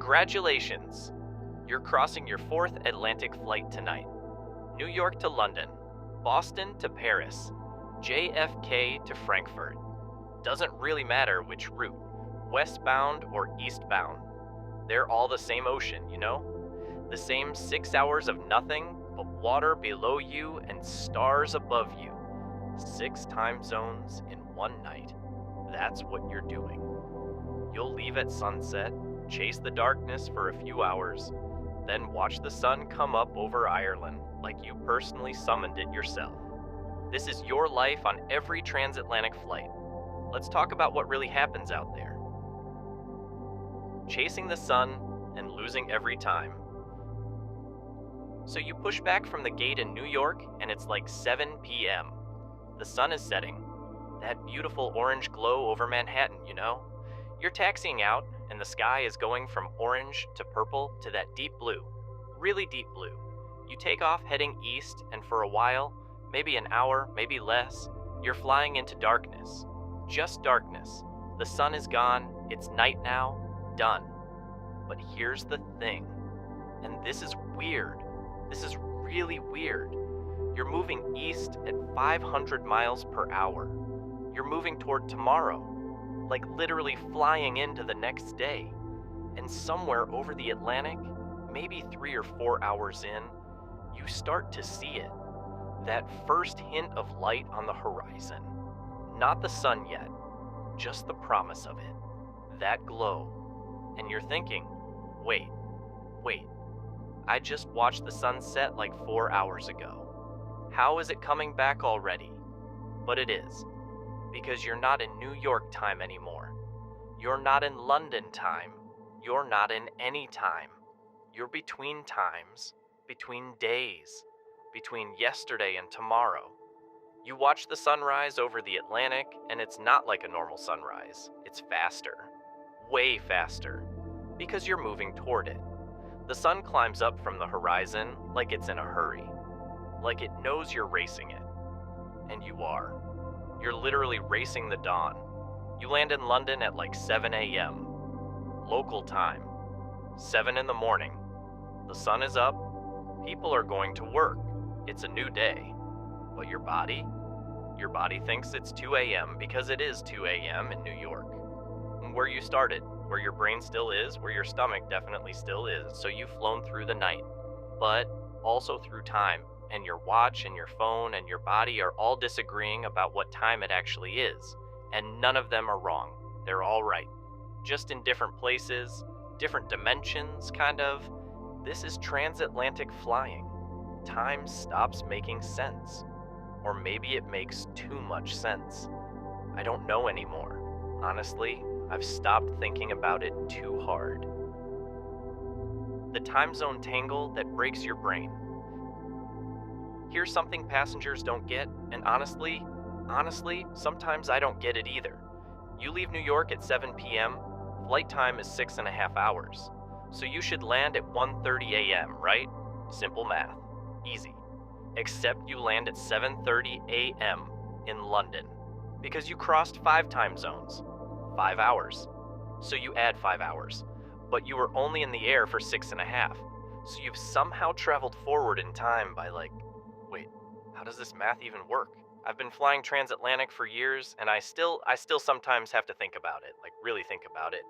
Congratulations! You're crossing your fourth Atlantic flight tonight. New York to London, Boston to Paris, JFK to Frankfurt. Doesn't really matter which route, westbound or eastbound. They're all the same ocean, you know? The same 6 hours of nothing but water below you and stars above you. 6 time zones in one night. That's what you're doing. You'll leave at sunset, chase the darkness for a few hours, then watch the sun come up over Ireland like you personally summoned it yourself. This is your life on every transatlantic flight. Let's talk about what really happens out there. Chasing the sun and losing every time. So you push back from the gate in New York and it's like 7 p.m. The sun is setting. That beautiful orange glow over Manhattan, you know? You're taxiing out and the sky is going from orange to purple to that deep blue. Really deep blue. You take off heading east and for a while, maybe an hour, maybe less, you're flying into darkness. Just darkness. The sun is gone, it's night now, done. But here's the thing, and this is weird. This is really weird. You're moving east at 500 miles per hour. You're moving toward tomorrow, like literally flying into the next day. And somewhere over the Atlantic, maybe 3 or 4 hours in, you start to see it. That first hint of light on the horizon. Not the sun yet, just the promise of it. That glow. And you're thinking, wait, I just watched the sun set like 4 hours ago. How is it coming back already? But it is, because you're not in New York time anymore. You're not in London time. You're not in any time. You're between times, between days, between yesterday and tomorrow. You watch the sunrise over the Atlantic, and it's not like a normal sunrise. It's faster. Way faster. Because you're moving toward it. The sun climbs up from the horizon like it's in a hurry. Like it knows you're racing it. And you are. You're literally racing the dawn. You land in London at like 7 a.m. Local time. 7 in the morning. The sun is up. People are going to work. It's a new day. But your body thinks it's 2 a.m. because it is 2 a.m. in New York. Where you started, where your brain still is, where your stomach definitely still is, so you've flown through the night, but also through time, and your watch and your phone and your body are all disagreeing about what time it actually is, and none of them are wrong. They're all right. Just in different places, different dimensions, kind of. This is transatlantic flying. Time stops making sense. Or maybe it makes too much sense. I don't know anymore. Honestly, I've stopped thinking about it too hard. The time zone tangle that breaks your brain. Here's something passengers don't get, and honestly, sometimes I don't get it either. You leave New York at 7 p.m., flight time is 6.5 hours. So you should land at 1:30 a.m., right? Simple math. Easy. Except you land at 7:30 a.m. in London. Because you crossed 5 time zones. 5 hours. So you add 5 hours. But you were only in the air for 6.5. So you've somehow traveled forward in time by wait, how does this math even work? I've been flying transatlantic for years, and I still sometimes have to think about it, really think about it.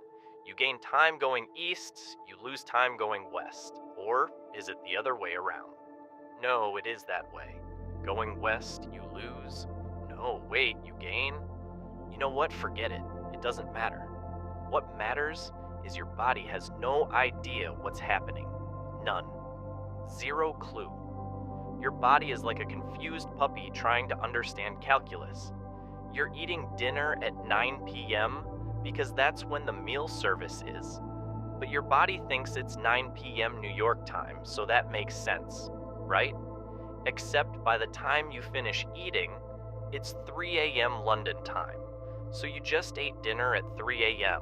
You gain time going east, you lose time going west. Or is it the other way around? No, it is that way. Going west, you lose. No, wait, you gain. You know what? Forget it. It doesn't matter. What matters is your body has no idea what's happening. None. Zero clue. Your body is like a confused puppy trying to understand calculus. You're eating dinner at 9 p.m. because that's when the meal service is. But your body thinks it's 9 p.m. New York time, so that makes sense, right? Except by the time you finish eating, it's 3 a.m. London time. So you just ate dinner at 3 a.m.,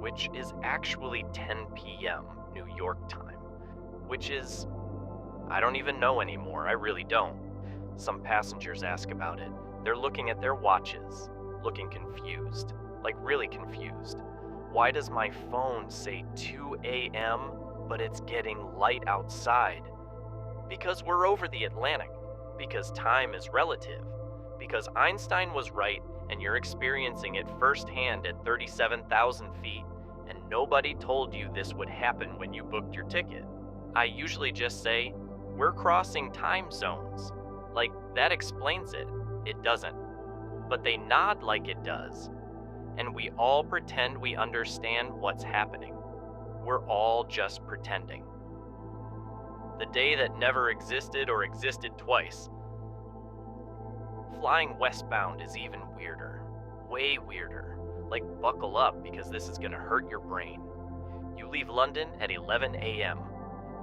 which is actually 10 p.m. New York time, which is, I don't even know anymore, I really don't. Some passengers ask about it. They're looking at their watches, looking confused, really confused. Why does my phone say 2 a.m., but it's getting light outside? Because we're over the Atlantic. Because time is relative. Because Einstein was right and you're experiencing it firsthand at 37,000 feet, and nobody told you this would happen when you booked your ticket. I usually just say, we're crossing time zones. Like, that explains it. It doesn't. But they nod like it does. And we all pretend we understand what's happening. We're all just pretending. The day that never existed or existed twice. Flying westbound is even weirder. Way weirder. Like, buckle up because this is gonna hurt your brain. You leave London at 11 a.m.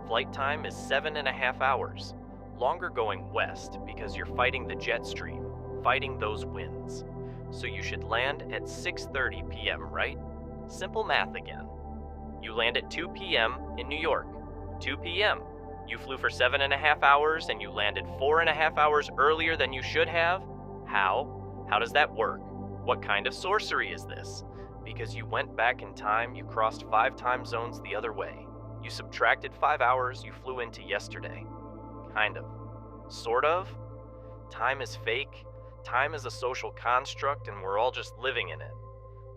Flight time is 7.5 hours. Longer going west because you're fighting the jet stream, fighting those winds. So you should land at 6:30 p.m., right? Simple math again. You land at 2 p.m. in New York. 2 p.m. You flew for 7.5 hours and you landed 4.5 hours earlier than you should have? How? How does that work? What kind of sorcery is this? Because you went back in time, you crossed 5 time zones the other way. You subtracted 5 hours, you flew into yesterday. Kind of. Sort of. Time is fake. Time is a social construct and we're all just living in it.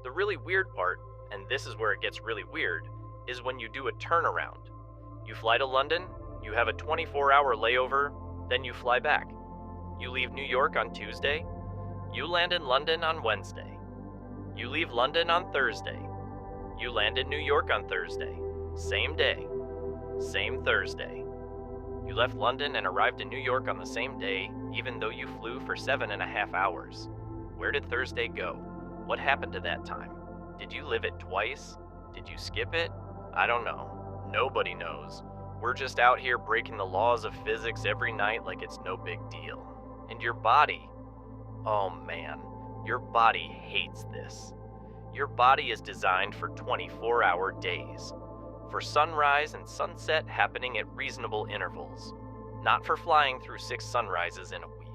The really weird part, and this is where it gets really weird, is when you do a turnaround. You fly to London, you have a 24-hour layover, then you fly back. You leave New York on Tuesday, you land in London on Wednesday. You leave London on Thursday. You land in New York on Thursday. Same day, same Thursday. You left London and arrived in New York on the same day, even though you flew for 7.5 hours. Where did Thursday go? What happened to that time? Did you live it twice? Did you skip it? I don't know. Nobody knows. We're just out here breaking the laws of physics every night like it's no big deal. And your body, oh man, your body hates this. Your body is designed for 24-hour days. For sunrise and sunset happening at reasonable intervals. Not for flying through 6 sunrises in a week.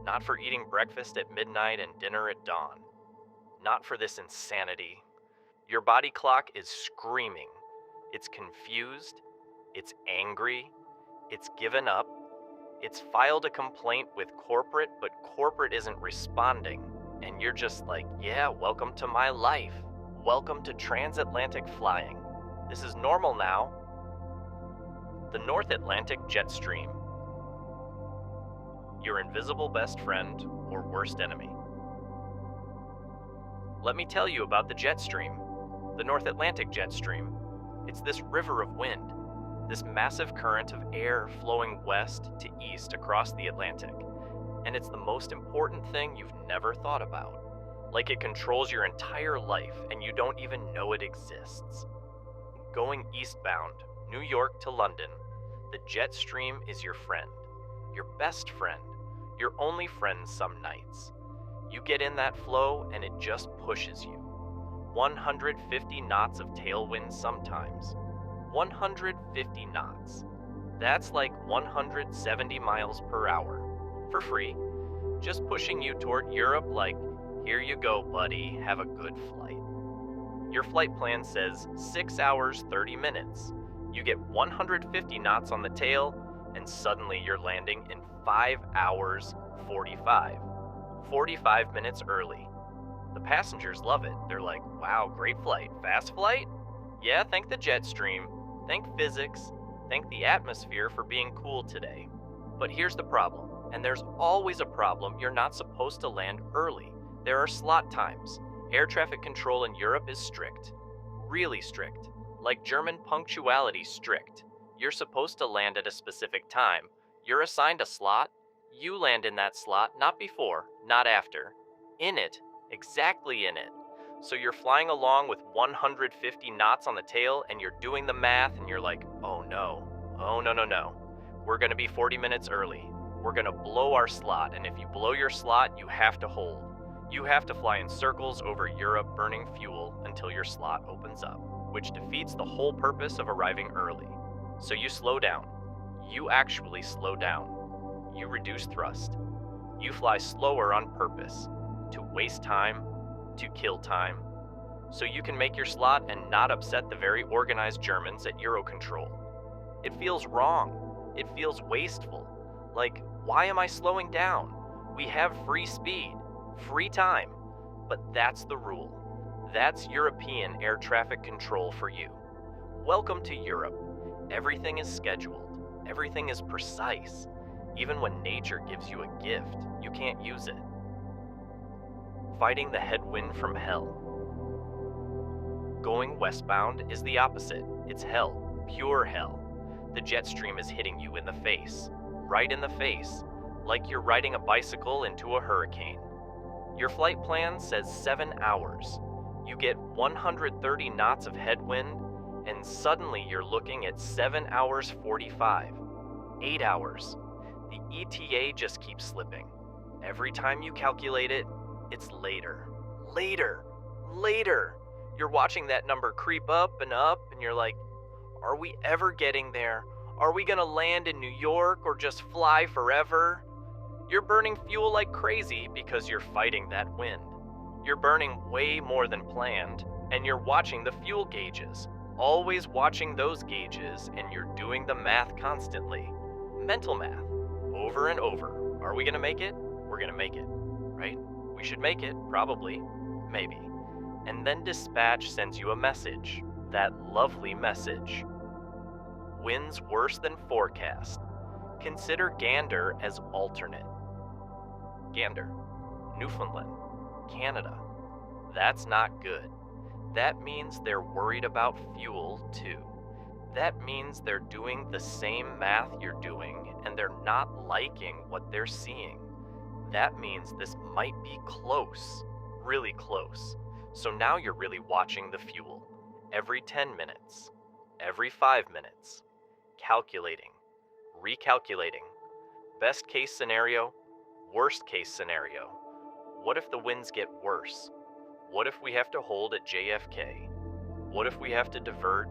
Not for eating breakfast at midnight and dinner at dawn. Not for this insanity. Your body clock is screaming. It's confused. It's angry. It's given up. It's filed a complaint with corporate, but corporate isn't responding. And you're just like, yeah, welcome to my life. Welcome to transatlantic flying. This is normal now. The North Atlantic jet stream. Your invisible best friend or worst enemy. Let me tell you about the jet stream. The North Atlantic jet stream. It's this river of wind. This massive current of air flowing west to east across the Atlantic. And it's the most important thing you've never thought about. Like it controls your entire life and you don't even know it exists. Going eastbound, New York to London, the jet stream is your friend. Your best friend. Your only friend some nights. You get in that flow and it just pushes you. 150 knots of tailwind sometimes. 150 knots. That's like 170 miles per hour. For free. Just pushing you toward Europe like, here you go, buddy, have a good flight. Your flight plan says 6 hours, 30 minutes. You get 150 knots on the tail, and suddenly you're landing in 5 hours, 45. 45 minutes early. The passengers love it. They're like, wow, great flight. Fast flight? Yeah, thank the jet stream. Thank physics. Thank the atmosphere for being cool today. But here's the problem, and there's always a problem. You're not supposed to land early. There are slot times. Air traffic control in Europe is strict. Really strict. Like German punctuality strict. You're supposed to land at a specific time. You're assigned a slot. You land in that slot, not before, not after. In it. Exactly in it. So you're flying along with 150 knots on the tail and you're doing the math and you're like, oh no. Oh no, no, no. We're gonna be 40 minutes early. We're gonna blow our slot, and if you blow your slot, you have to hold. You have to fly in circles over Europe burning fuel until your slot opens up, which defeats the whole purpose of arriving early. So you slow down. You actually slow down. You reduce thrust. You fly slower on purpose, to waste time, to kill time. so you can make your slot and not upset the very organized Germans at Eurocontrol. It feels wrong. It feels wasteful. Like, why am I slowing down? We have free speed, free time. But that's the rule. That's European air traffic control for you. Welcome to Europe. Everything is scheduled. Everything is precise. Even when nature gives you a gift, you can't use it. Fighting the headwind from hell. Going westbound is the opposite. It's hell, pure hell. The jet stream is hitting you in the face, right in the face, like you're riding a bicycle into a hurricane. Your flight plan says 7 hours. You get 130 knots of headwind, and suddenly you're looking at 7 hours 45. 8 hours. The ETA just keeps slipping. Every time you calculate it, it's later. Later. Later. You're watching that number creep up, and you're like, are we ever getting there? Are we gonna land in New York or just fly forever? You're burning fuel like crazy because you're fighting that wind. You're burning way more than planned, and you're watching the fuel gauges. Always watching those gauges, and you're doing the math constantly. Mental math. Over and over. Are we gonna make it? We're gonna make it, right? We should make it, probably. Maybe. And then dispatch sends you a message. That lovely message. Winds worse than forecast. Consider Gander as alternate. Gander, Newfoundland, Canada. That's not good. That means they're worried about fuel too. That means they're doing the same math you're doing and they're not liking what they're seeing. That means this might be close, really close. So now you're really watching the fuel. Every 10 minutes, every 5 minutes. Calculating, recalculating. Best case scenario, worst case scenario. What if the winds get worse? What if we have to hold at JFK? What if we have to divert?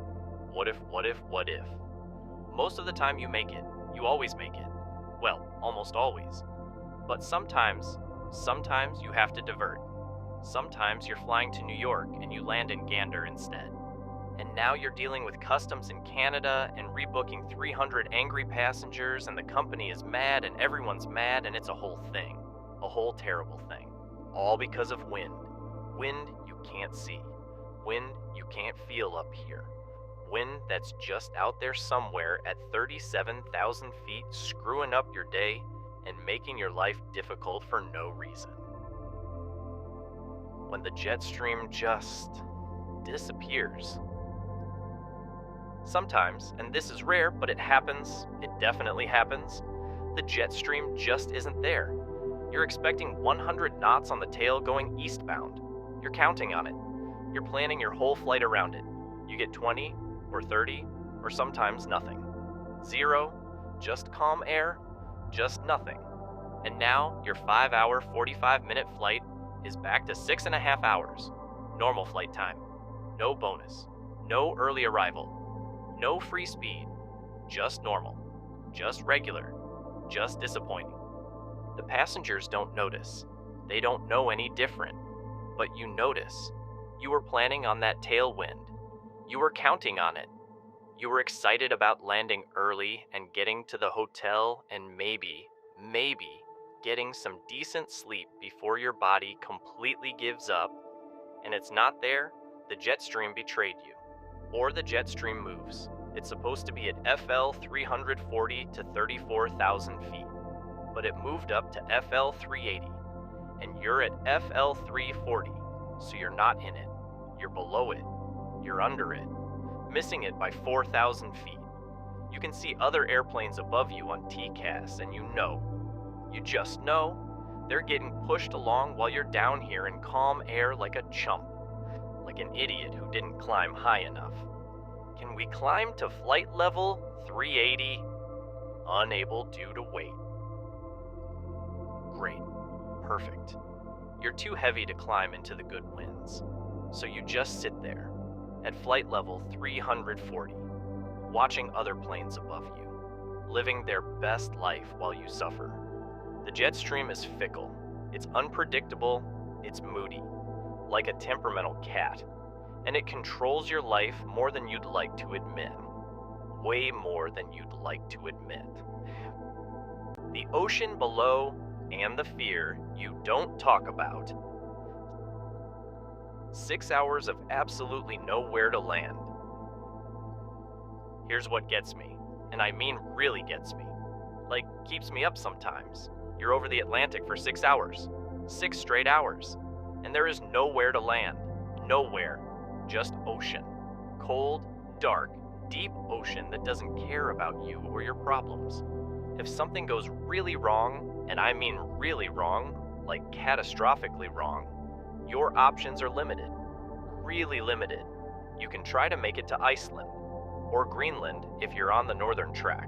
What if? Most of the time you make it. You always make it. Well, almost always. But sometimes you have to divert. Sometimes you're flying to New York and you land in Gander instead. And now you're dealing with customs in Canada and rebooking 300 angry passengers, and the company is mad and everyone's mad, and it's a whole thing. A whole terrible thing. All because of wind. Wind you can't see. Wind you can't feel up here. Wind that's just out there somewhere at 37,000 feet, screwing up your day and making your life difficult for no reason. When the jet stream just disappears. Sometimes, and this is rare, but it happens, it definitely happens, the jet stream just isn't there. You're expecting 100 knots on the tail going eastbound. You're counting on it. You're planning your whole flight around it. You get 20 or 30 or sometimes nothing. 0, just calm air, just nothing. And now your 5-hour, 45-minute flight is back to 6.5 hours. Normal flight time. No bonus. No early arrival. No free speed. Just normal. Just regular. Just disappointing. The passengers don't notice. They don't know any different. But you notice. You were planning on that tailwind. You were counting on it. You were excited about landing early and getting to the hotel and maybe getting some decent sleep before your body completely gives up, and it's not there. The jet stream betrayed you. Or the jet stream moves. It's supposed to be at FL 340 to 34,000 feet, but it moved up to FL 380, and you're at FL 340, so you're not in it. You're below it. You're under it. Missing it by 4,000 feet. You can see other airplanes above you on TCAS, and you just know, they're getting pushed along while you're down here in calm air like a chump, like an idiot who didn't climb high enough. Can we climb to flight level 380? Unable due to weight. Great. Perfect. You're too heavy to climb into the good winds, so you just sit there, at flight level 340, watching other planes above you, living their best life while you suffer. The jet stream is fickle, it's unpredictable, it's moody, like a temperamental cat. and it controls your life more than you'd like to admit. Way more than you'd like to admit. The ocean below and the fear you don't talk about. 6 hours of absolutely nowhere to land. Here's what gets me, and I mean really gets me. Like, keeps me up sometimes. You're over the Atlantic for 6 hours. 6 straight hours. And there is nowhere to land. Nowhere. Just ocean. Cold, dark, deep ocean that doesn't care about you or your problems. If something goes really wrong, and I mean really wrong, like catastrophically wrong, your options are limited. Really limited. You can try to make it to Iceland, or Greenland if you're on the northern track,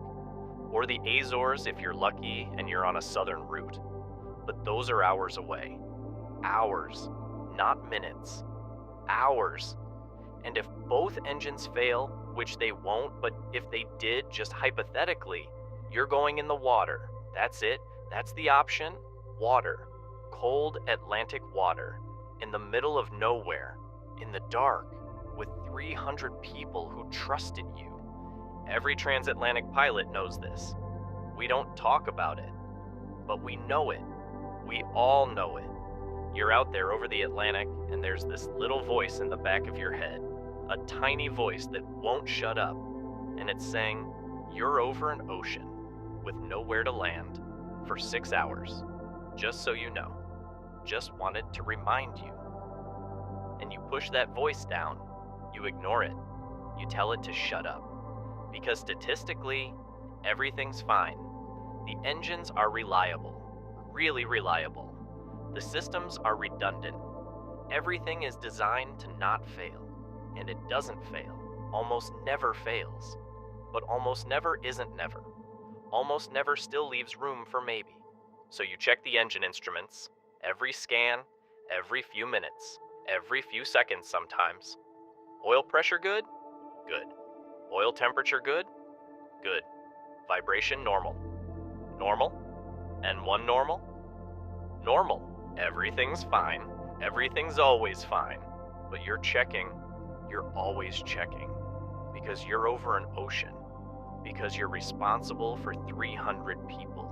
or the Azores if you're lucky and you're on a southern route. But those are hours away. Hours, not minutes. Hours. And if both engines fail, which they won't, but if they did, just hypothetically, you're going in the water. That's it. That's the option. Water. Cold Atlantic water. In the middle of nowhere. In the dark. With 300 people who trusted you. Every transatlantic pilot knows this. We don't talk about it. But we know it. We all know it. You're out there over the Atlantic, and there's this little voice in the back of your head. A tiny voice that won't shut up. And it's saying, you're over an ocean with nowhere to land for 6 hours. Just so you know. Just wanted to remind you. And you push that voice down. You ignore it. You tell it to shut up. Because statistically, everything's fine. The engines are reliable. Really reliable. The systems are redundant. Everything is designed to not fail. And it doesn't fail. Almost never fails. But almost never isn't never. Almost never still leaves room for maybe. So you check the engine instruments, every scan, every few minutes, every few seconds sometimes. Oil pressure good? Good. Oil temperature good? Good. Vibration normal. Normal? N1 normal? Normal. Everything's fine. Everything's always fine. But you're checking. You're always checking. Because you're over an ocean. Because you're responsible for 300 people.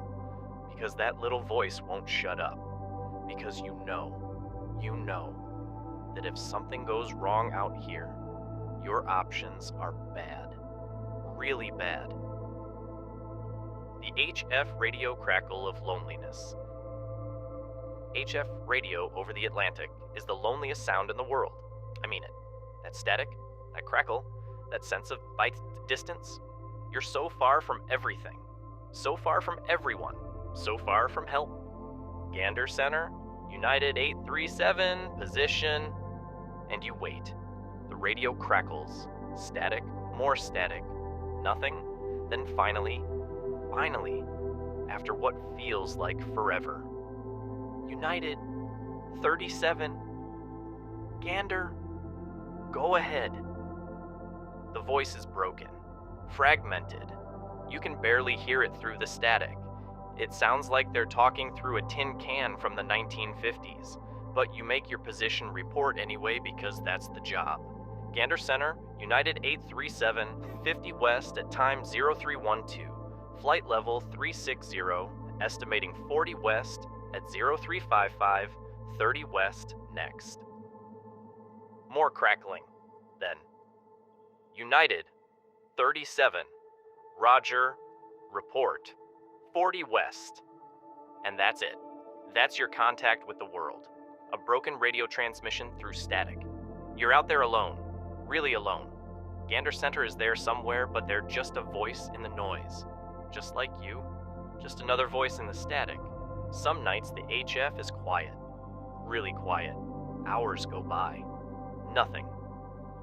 Because that little voice won't shut up. Because you know that if something goes wrong out here, your options are bad. Really bad. The HF radio crackle of loneliness. HF radio over the Atlantic is the loneliest sound in the world. I mean it. That static, that crackle, that sense of distance. You're so far from everything. So far from everyone. So far from help. Gander Center, United 837, position, and you wait. The radio crackles. Static, more static. Nothing. Then finally, after what feels like forever. United 37, Gander, go ahead. The voice is broken, fragmented. You can barely hear it through the static. It sounds like they're talking through a tin can from the 1950s, but you make your position report anyway because that's the job. Gander Center, United 837, 50 West at time 0312, flight level 360, estimating 40 West at 0355, 30 West next. More crackling, then. United 37, Roger, report, 40 West. And that's it. That's your contact with the world. A broken radio transmission through static. You're out there alone. Really alone. Gander Center is there somewhere, but they're just a voice in the noise. Just like you. Just another voice in the static. Some nights the HF is quiet. Really quiet. Hours go by. Nothing.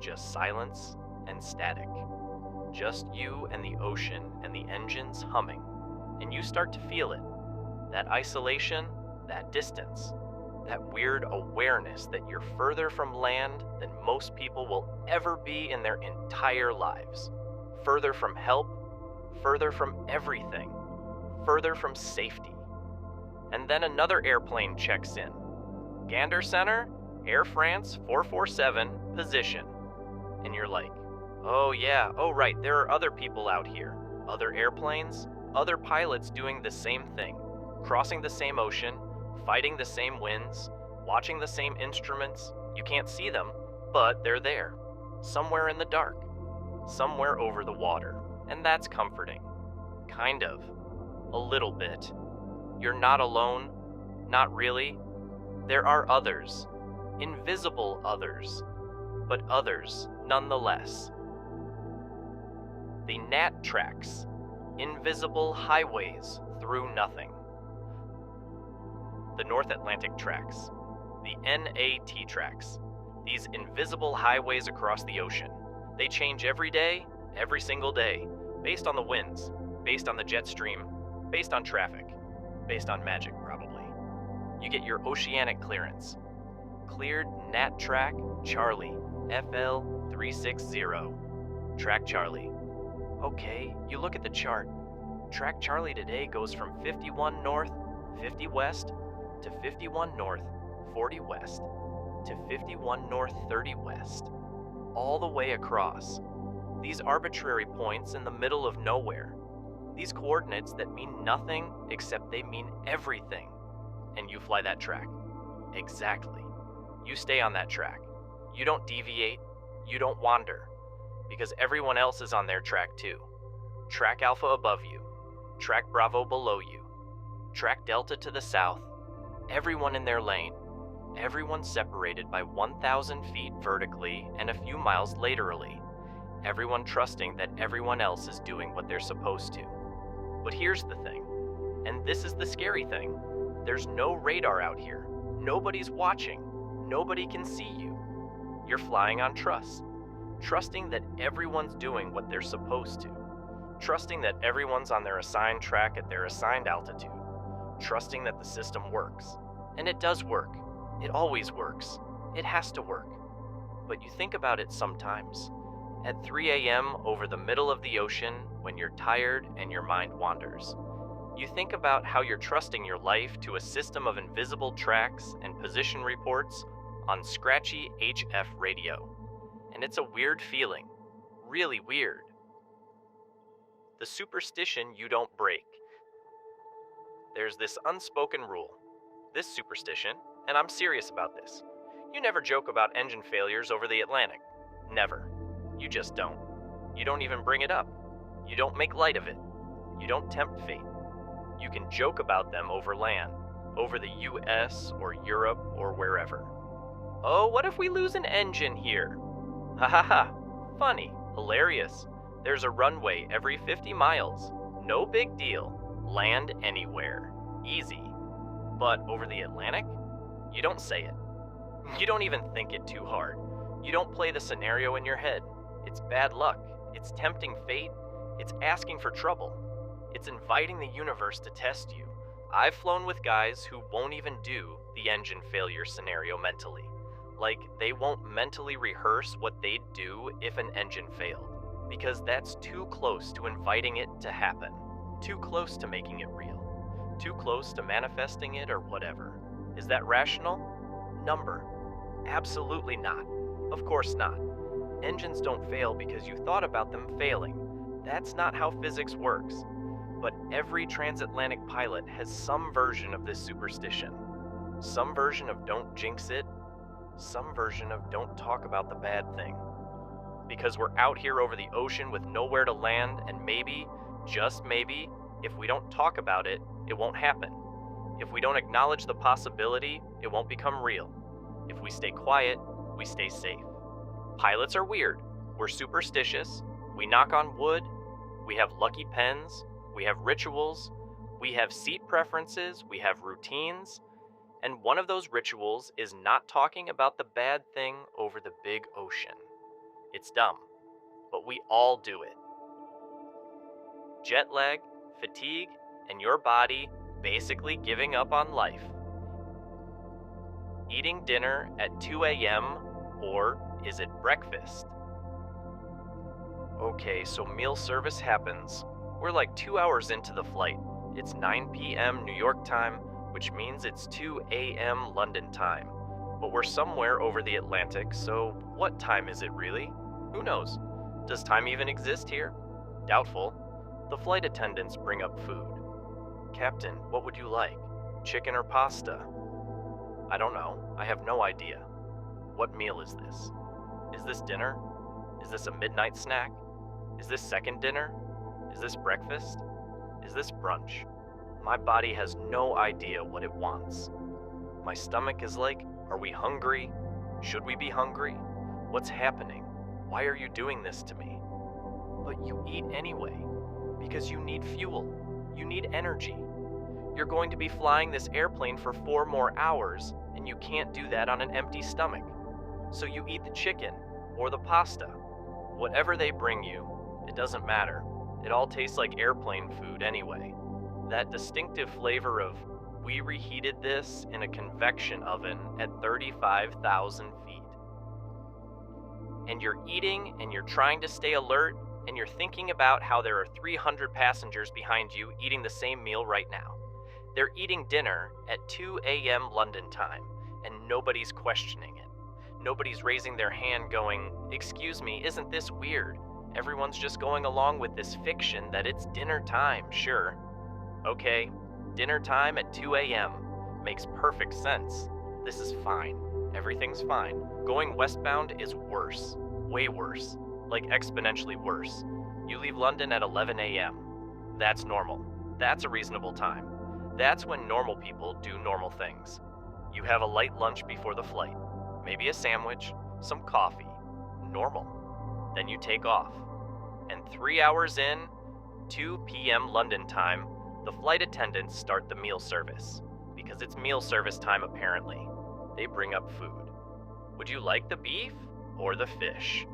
Just silence and static. Just you and the ocean and the engines humming. And you start to feel it. That isolation, that distance. That weird awareness that you're further from land than most people will ever be in their entire lives. Further from help, further from everything, further from safety. And then another airplane checks in. Gander Center, Air France 447, position. and you're like, oh yeah, oh right, there are other people out here, other airplanes, other pilots doing the same thing, crossing the same ocean, fighting the same winds, watching the same instruments. You can't see them, but they're there, somewhere in the dark, somewhere over the water, and that's comforting. Kind of. A little bit. You're not alone, not really. There are others, invisible others, but others nonetheless. The NAT tracks, invisible highways through nothing. The North Atlantic tracks, the NAT tracks, these invisible highways across the ocean. They change every day, every single day, based on the winds, based on the jet stream, based on traffic, based on magic probably. You get your oceanic clearance. Cleared NAT track Charlie, FL 360. Track Charlie. Okay, you look at the chart. Track Charlie today goes from 51 north, 50 west, to 51 north, 40 west, to 51 north, 30 west. All the way across. These arbitrary points in the middle of nowhere. These coordinates that mean nothing except they mean everything. And you fly that track. Exactly. You stay on that track. You don't deviate. You don't wander. Because everyone else is on their track too. Track Alpha above you. Track Bravo below you. Track Delta to the south. Everyone in their lane. Everyone separated by 1,000 feet vertically and a few miles laterally. Everyone trusting that everyone else is doing what they're supposed to. But here's the thing, and this is the scary thing. There's no radar out here. Nobody's watching. Nobody can see you. You're flying on trust. Trusting that everyone's doing what they're supposed to. Trusting that everyone's on their assigned track at their assigned altitude. Trusting that the system works. And it does work. It always works. It has to work. But you think about it sometimes. At 3 a.m. over the middle of the ocean, when you're tired and your mind wanders. You think about how you're trusting your life to a system of invisible tracks and position reports on scratchy HF radio. And it's a weird feeling. Really weird. The superstition you don't break. There's this unspoken rule. This superstition, and I'm serious about this. You never joke about engine failures over the Atlantic. Never. You just don't. You don't even bring it up. You don't make light of it. You don't tempt fate. You can joke about them over land, over the US or Europe or wherever. Oh, what if we lose an engine here? Ha ha ha. Funny, hilarious. There's a runway every 50 miles. No big deal. Land anywhere. Easy. But over the Atlantic? You don't say it. You don't even think it too hard. You don't play the scenario in your head. It's bad luck. It's tempting fate. It's asking for trouble. It's inviting the universe to test you. I've flown with guys who won't even do the engine failure scenario mentally. Like, they won't mentally rehearse what they'd do if an engine failed. Because that's too close to inviting it to happen. Too close to making it real. Too close to manifesting it or whatever. Is that rational? Number. Absolutely not. Of course not. Engines don't fail because you thought about them failing. That's not how physics works. But every transatlantic pilot has some version of this superstition. Some version of don't jinx it. Some version of don't talk about the bad thing. Because we're out here over the ocean with nowhere to land, and maybe, just maybe, if we don't talk about it, it won't happen. If we don't acknowledge the possibility, it won't become real. If we stay quiet, we stay safe. Pilots are weird. We're superstitious. We knock on wood. We have lucky pens. We have rituals. We have seat preferences. We have routines. And one of those rituals is not talking about the bad thing over the big ocean. It's dumb, but we all do it. Jet lag, fatigue, and your body basically giving up on life. Eating dinner at 2 a.m. or is it breakfast? Okay, so meal service happens. We're like 2 hours into the flight. It's 9 p.m. New York time, which means it's 2 a.m. London time. But we're somewhere over the Atlantic, so what time is it really? Who knows? Does time even exist here? Doubtful. The flight attendants bring up food. Captain, what would you like? Chicken or pasta? I don't know. I have no idea. What meal is this? Is this dinner? Is this a midnight snack? Is this second dinner? Is this breakfast? Is this brunch? My body has no idea what it wants. My stomach is like, are we hungry? Should we be hungry? What's happening? Why are you doing this to me? But you eat anyway, because you need fuel. You need energy. You're going to be flying this airplane for 4 more hours, and you can't do that on an empty stomach. So you eat the chicken, or the pasta. Whatever they bring you, it doesn't matter. It all tastes like airplane food anyway. That distinctive flavor of, we reheated this in a convection oven at 35,000 feet. And you're eating, and you're trying to stay alert, and you're thinking about how there are 300 passengers behind you eating the same meal right now. They're eating dinner at 2 a.m. London time, and nobody's questioning it. Nobody's raising their hand going, excuse me, isn't this weird? Everyone's just going along with this fiction that it's dinner time, sure. Okay, dinner time at 2 a.m. Makes perfect sense. This is fine. Everything's fine. Going westbound is worse. Way worse. Like exponentially worse. You leave London at 11 a.m. That's normal. That's a reasonable time. That's when normal people do normal things. You have a light lunch before the flight. Maybe a sandwich, some coffee. Normal. Then you take off. And 3 hours in, 2 p.m. London time, the flight attendants start the meal service. Because it's meal service time apparently. They bring up food. Would you like the beef or the fish?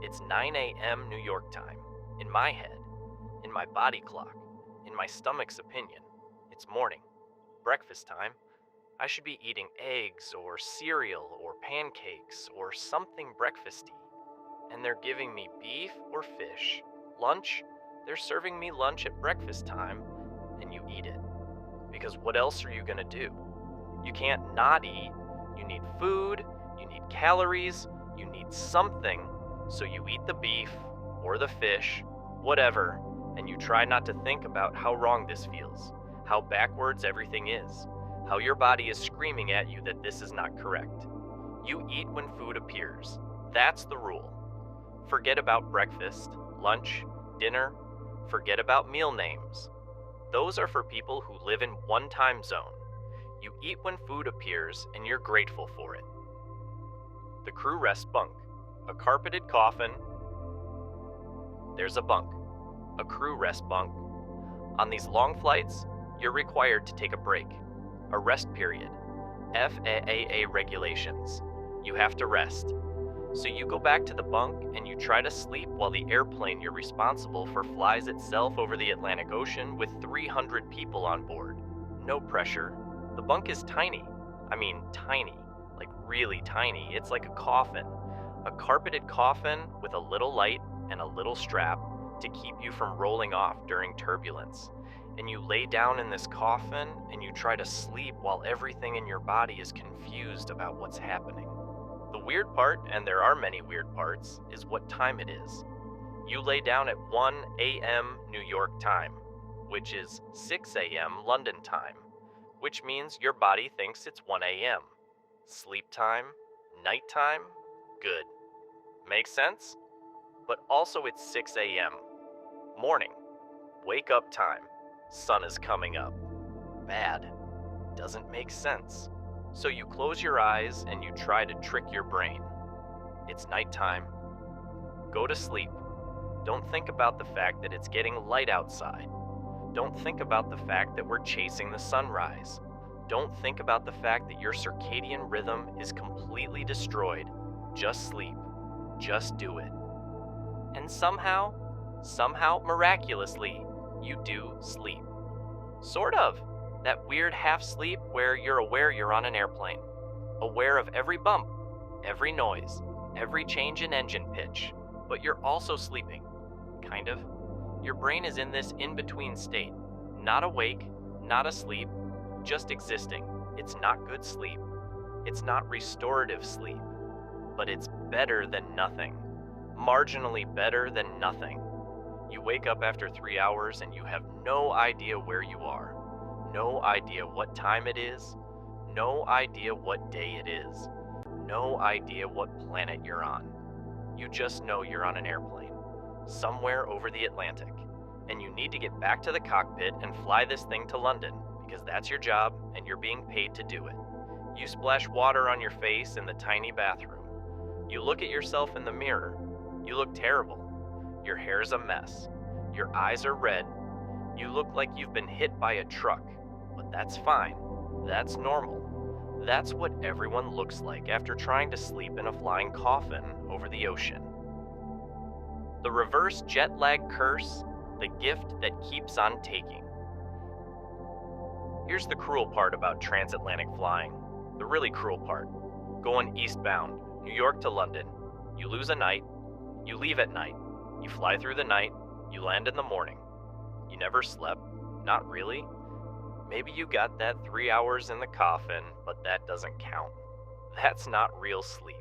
It's 9 a.m. New York time. In my head, in my body clock, in my stomach's opinion, it's morning, breakfast time. I should be eating eggs or cereal or pancakes or something breakfasty. And they're giving me beef or fish. Lunch, they're serving me lunch at breakfast time, and you eat it. Because what else are you gonna do? You can't not eat. You need food, you need calories, you need something, so you eat the beef or the fish, whatever, and you try not to think about how wrong this feels, how backwards everything is, how your body is screaming at you that this is not correct. You eat when food appears. That's the rule. Forget about breakfast, lunch, dinner, forget about meal names. Those are for people who live in one time zone. You eat when food appears and you're grateful for it. The crew rests bunk. A carpeted coffin. There's a bunk. A crew rest bunk. On these long flights, you're required to take a break. A rest period. FAA regulations. You have to rest. So you go back to the bunk and you try to sleep while the airplane you're responsible for flies itself over the Atlantic Ocean with 300 people on board. No pressure. The bunk is tiny. I mean, tiny. Like really tiny. It's like a coffin. A carpeted coffin with a little light and a little strap to keep you from rolling off during turbulence. And you lay down in this coffin and you try to sleep while everything in your body is confused about what's happening. The weird part, and there are many weird parts, is what time it is. You lay down at 1 a.m. New York time, which is 6 a.m. London time, which means your body thinks it's 1 a.m. Sleep time, nighttime, good. Makes sense? But also it's 6 a.m. Morning. Wake up time. Sun is coming up. Bad. Doesn't make sense. So you close your eyes and you try to trick your brain. It's nighttime. Go to sleep. Don't think about the fact that it's getting light outside. Don't think about the fact that we're chasing the sunrise. Don't think about the fact that your circadian rhythm is completely destroyed. Just sleep. Just do it. And somehow, miraculously, you do sleep. Sort of. That weird half sleep where you're aware you're on an airplane. Aware of every bump, every noise, every change in engine pitch. But you're also sleeping. Kind of. Your brain is in this in-between state. Not awake, not asleep, just existing. It's not good sleep. It's not restorative sleep. But it's better than nothing. Marginally better than nothing. You wake up after 3 hours and you have no idea where you are. No idea what time it is. No idea what day it is. No idea what planet you're on. You just know you're on an airplane, somewhere over the Atlantic, and you need to get back to the cockpit and fly this thing to London, because that's your job and you're being paid to do it. You splash water on your face in the tiny bathroom. You look at yourself in the mirror. You look terrible. Your hair's a mess. Your eyes are red. You look like you've been hit by a truck, but that's fine. That's normal. That's what everyone looks like after trying to sleep in a flying coffin over the ocean. The reverse jet lag curse, the gift that keeps on taking. Here's the cruel part about transatlantic flying. The really cruel part. Going eastbound, New York to London. You lose a night. You leave at night. You fly through the night. You land in the morning. You never slept. Not really. Maybe you got that 3 hours in the coffin, but that doesn't count. That's not real sleep.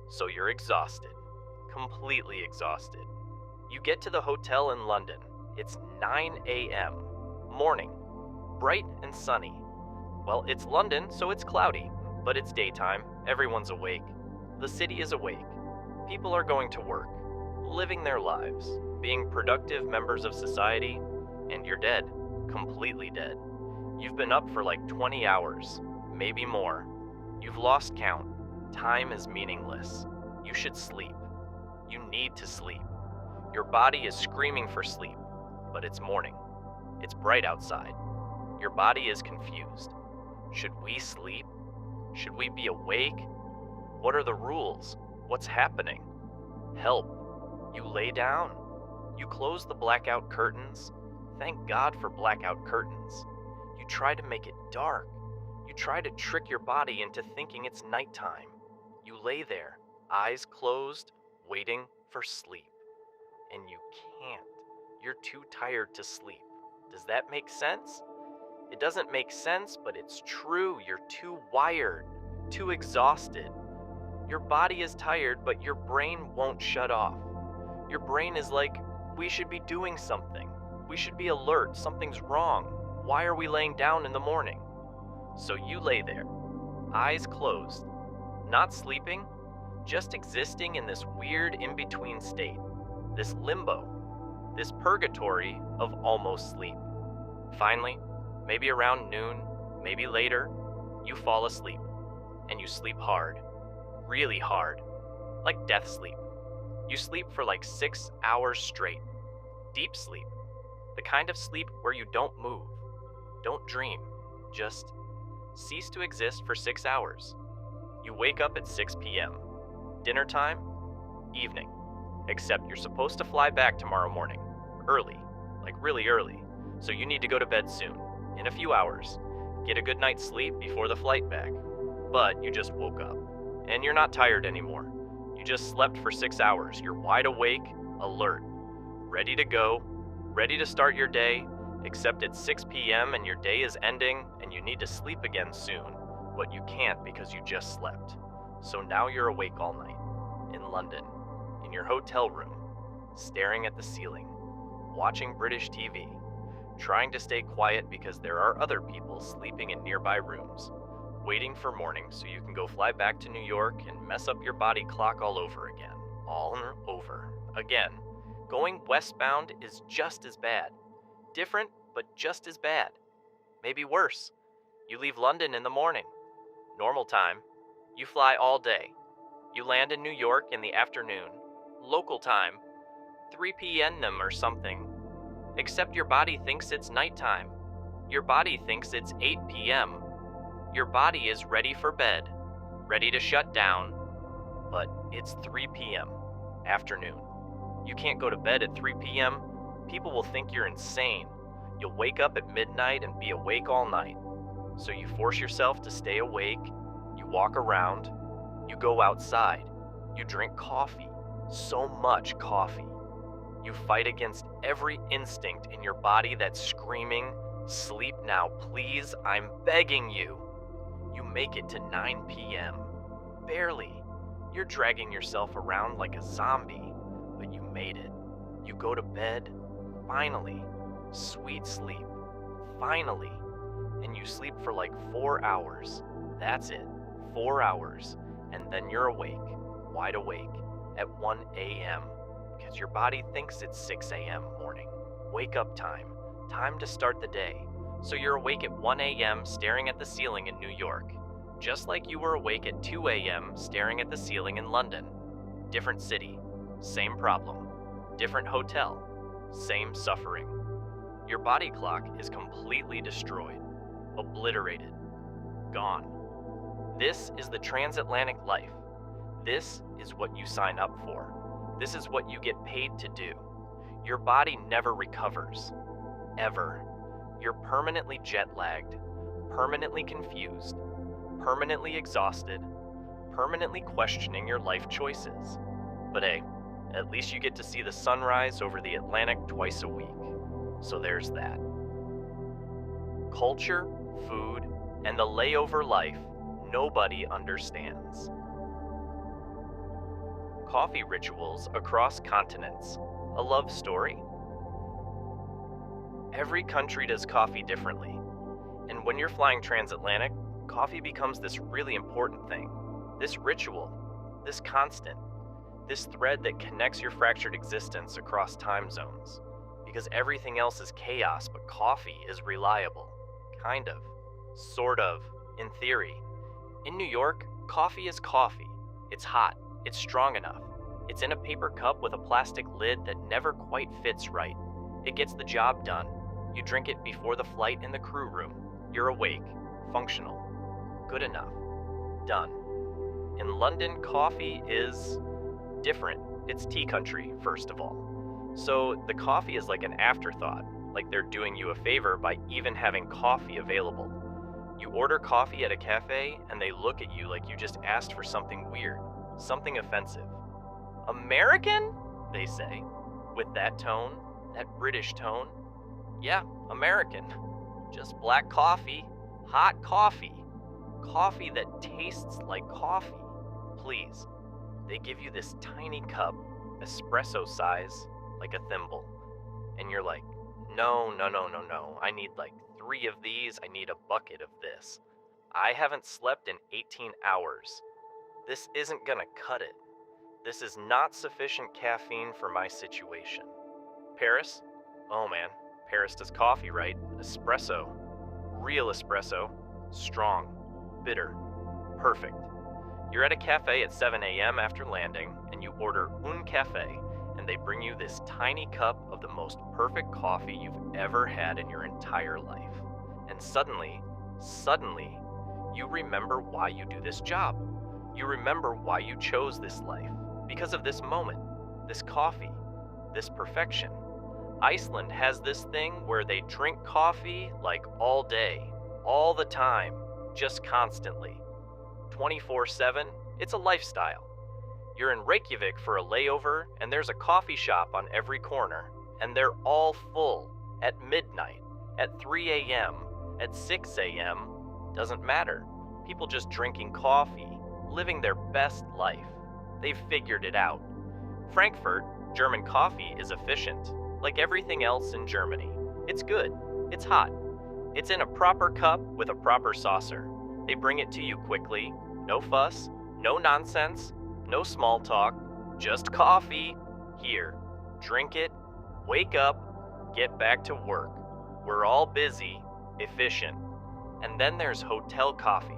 So you're exhausted. Completely exhausted. You get to the hotel in London. It's 9 a.m. Morning. Bright and sunny. Well, it's London, so it's cloudy, but it's daytime. Everyone's awake. The city is awake. People are going to work, living their lives, being productive members of society, and you're dead. Completely dead. You've been up for like 20 hours, maybe more. You've lost count. Time is meaningless. You should sleep. You need to sleep. Your body is screaming for sleep, but it's morning. It's bright outside. Your body is confused. Should we sleep? Should we be awake? What are the rules? What's happening? Help. You lay down. You close the blackout curtains. Thank God for blackout curtains. You try to make it dark. You try to trick your body into thinking it's nighttime. You lay there, eyes closed, waiting for sleep. And you can't. You're too tired to sleep. Does that make sense? It doesn't make sense, but it's true. You're too wired, too exhausted. Your body is tired, but your brain won't shut off. Your brain is like, we should be doing something. We should be alert. Something's wrong. Why are we laying down in the morning? So you lay there, eyes closed, not sleeping, just existing in this weird in-between state, this limbo, this purgatory of almost sleep. Finally, maybe around noon, maybe later, you fall asleep, and you sleep hard, really hard, like death sleep. You sleep for like 6 hours straight, deep sleep, the kind of sleep where you don't move, don't dream, just cease to exist for 6 hours. You wake up at 6 p.m. Dinner time? Evening. Except you're supposed to fly back tomorrow morning. Early. Like really early. So you need to go to bed soon. In a few hours. Get a good night's sleep before the flight back. But you just woke up. And you're not tired anymore. You just slept for 6 hours. You're wide awake, alert. Ready to go. Ready to start your day. Except it's 6 p.m. and your day is ending and you need to sleep again soon, but you can't because you just slept. So now you're awake all night, in London, in your hotel room, staring at the ceiling, watching British TV, trying to stay quiet because there are other people sleeping in nearby rooms, waiting for morning so you can go fly back to New York and mess up your body clock all over again. All over again. Going westbound is just as bad. Different, but just as bad. Maybe worse. You leave London in the morning. Normal time. You fly all day. You land in New York in the afternoon. Local time. 3 p.m. or something. Except your body thinks it's nighttime. Your body thinks it's 8 p.m. Your body is ready for bed. Ready to shut down. But it's 3 p.m. Afternoon. You can't go to bed at 3 p.m. People will think you're insane. You'll wake up at midnight and be awake all night. So you force yourself to stay awake. You walk around. You go outside. You drink coffee. So much coffee. You fight against every instinct in your body that's screaming, "Sleep now, please, I'm begging you." You make it to 9 p.m. Barely. You're dragging yourself around like a zombie. but you made it. You go to bed, finally. Sweet sleep, finally. And you sleep for like 4 hours. That's it, 4 hours. And then you're awake, wide awake, at 1 a.m. because your body thinks it's 6 a.m. morning. Wake up time, time to start the day. So you're awake at 1 a.m. staring at the ceiling in New York, just like you were awake at 2 a.m. staring at the ceiling in London. Different city, same problem. Different hotel, same suffering. Your body clock is completely destroyed, obliterated, gone. This is the transatlantic life. This is what you sign up for. This is what you get paid to do. Your body never recovers, ever. You're permanently jet-lagged, permanently confused, permanently exhausted, permanently questioning your life choices. But hey, at least you get to see the sunrise over the Atlantic twice a week. So there's that. Culture, food, and the layover life nobody understands. Coffee rituals across continents. A love story? Every country does coffee differently. And when you're flying transatlantic, coffee becomes this really important thing. This ritual, this constant, this thread that connects your fractured existence across time zones. Because everything else is chaos, but coffee is reliable. Kind of. Sort of. In theory. In New York, coffee is coffee. It's hot. It's strong enough. It's in a paper cup with a plastic lid that never quite fits right. It gets the job done. You drink it before the flight in the crew room. You're awake. Functional. Good enough. Done. In London, coffee is different. It's tea country, first of all. So the coffee is like an afterthought, like they're doing you a favor by even having coffee available. You order coffee at a cafe and they look at you like you just asked for something weird, something offensive. American? They say, with that tone, that British tone. Yeah, American. Just black coffee, hot coffee. Coffee that tastes like coffee. Please. They give you this tiny cup, espresso size, like a thimble. And you're like, no. I need like 3 of these. I need a bucket of this. I haven't slept in 18 hours. This isn't gonna cut it. This is not sufficient caffeine for my situation. Paris? Oh man, Paris does coffee right. Espresso. Real espresso. Strong. Bitter. Perfect. You're at a cafe at 7 a.m. after landing, and you order un café, and they bring you this tiny cup of the most perfect coffee you've ever had in your entire life. And suddenly, you remember why you do this job. You remember why you chose this life. Because of this moment, this coffee, this perfection. Iceland has this thing where they drink coffee like all day, all the time, just constantly. 24/7, it's a lifestyle. You're in Reykjavik for a layover, and there's a coffee shop on every corner, and they're all full at midnight, at 3 a.m., at 6 a.m. Doesn't matter. People just drinking coffee, living their best life. They've figured it out. Frankfurt, German coffee is efficient, like everything else in Germany. It's good. It's hot. It's in a proper cup with a proper saucer. They bring it to you quickly. No fuss, no nonsense, no small talk, just coffee. Here, drink it, wake up, get back to work. We're all busy, efficient. And then there's hotel coffee.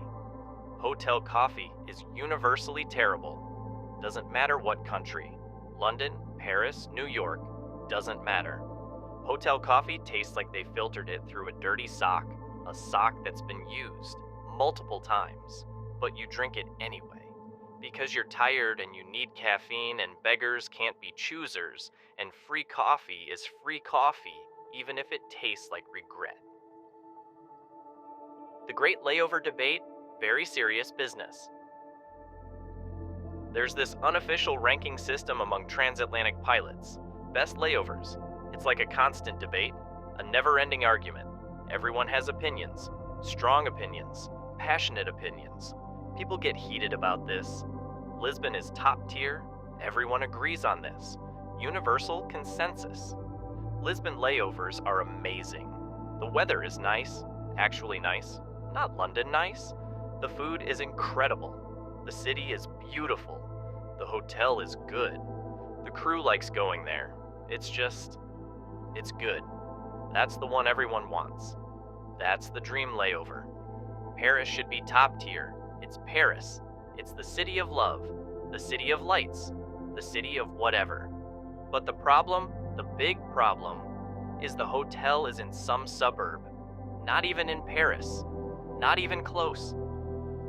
Hotel coffee is universally terrible. Doesn't matter what country. London, Paris, New York, doesn't matter. Hotel coffee tastes like they filtered it through a dirty sock, a sock that's been used multiple times, but you drink it anyway. Because you're tired and you need caffeine and beggars can't be choosers, and free coffee is free coffee, even if it tastes like regret. The Great Layover Debate, very serious business. There's this unofficial ranking system among transatlantic pilots. Best layovers. It's like a constant debate, a never-ending argument. Everyone has opinions, strong opinions, passionate opinions. People get heated about this. Lisbon is top tier. Everyone agrees on this. Universal consensus. Lisbon layovers are amazing. The weather is nice, actually nice, not London nice. The food is incredible. The city is beautiful. The hotel is good. The crew likes going there. It's good. That's the one everyone wants. That's the dream layover. Paris should be top tier. It's Paris. It's the city of love, the city of lights, the city of whatever. But the problem, the big problem, is the hotel is in some suburb. Not even in Paris. Not even close.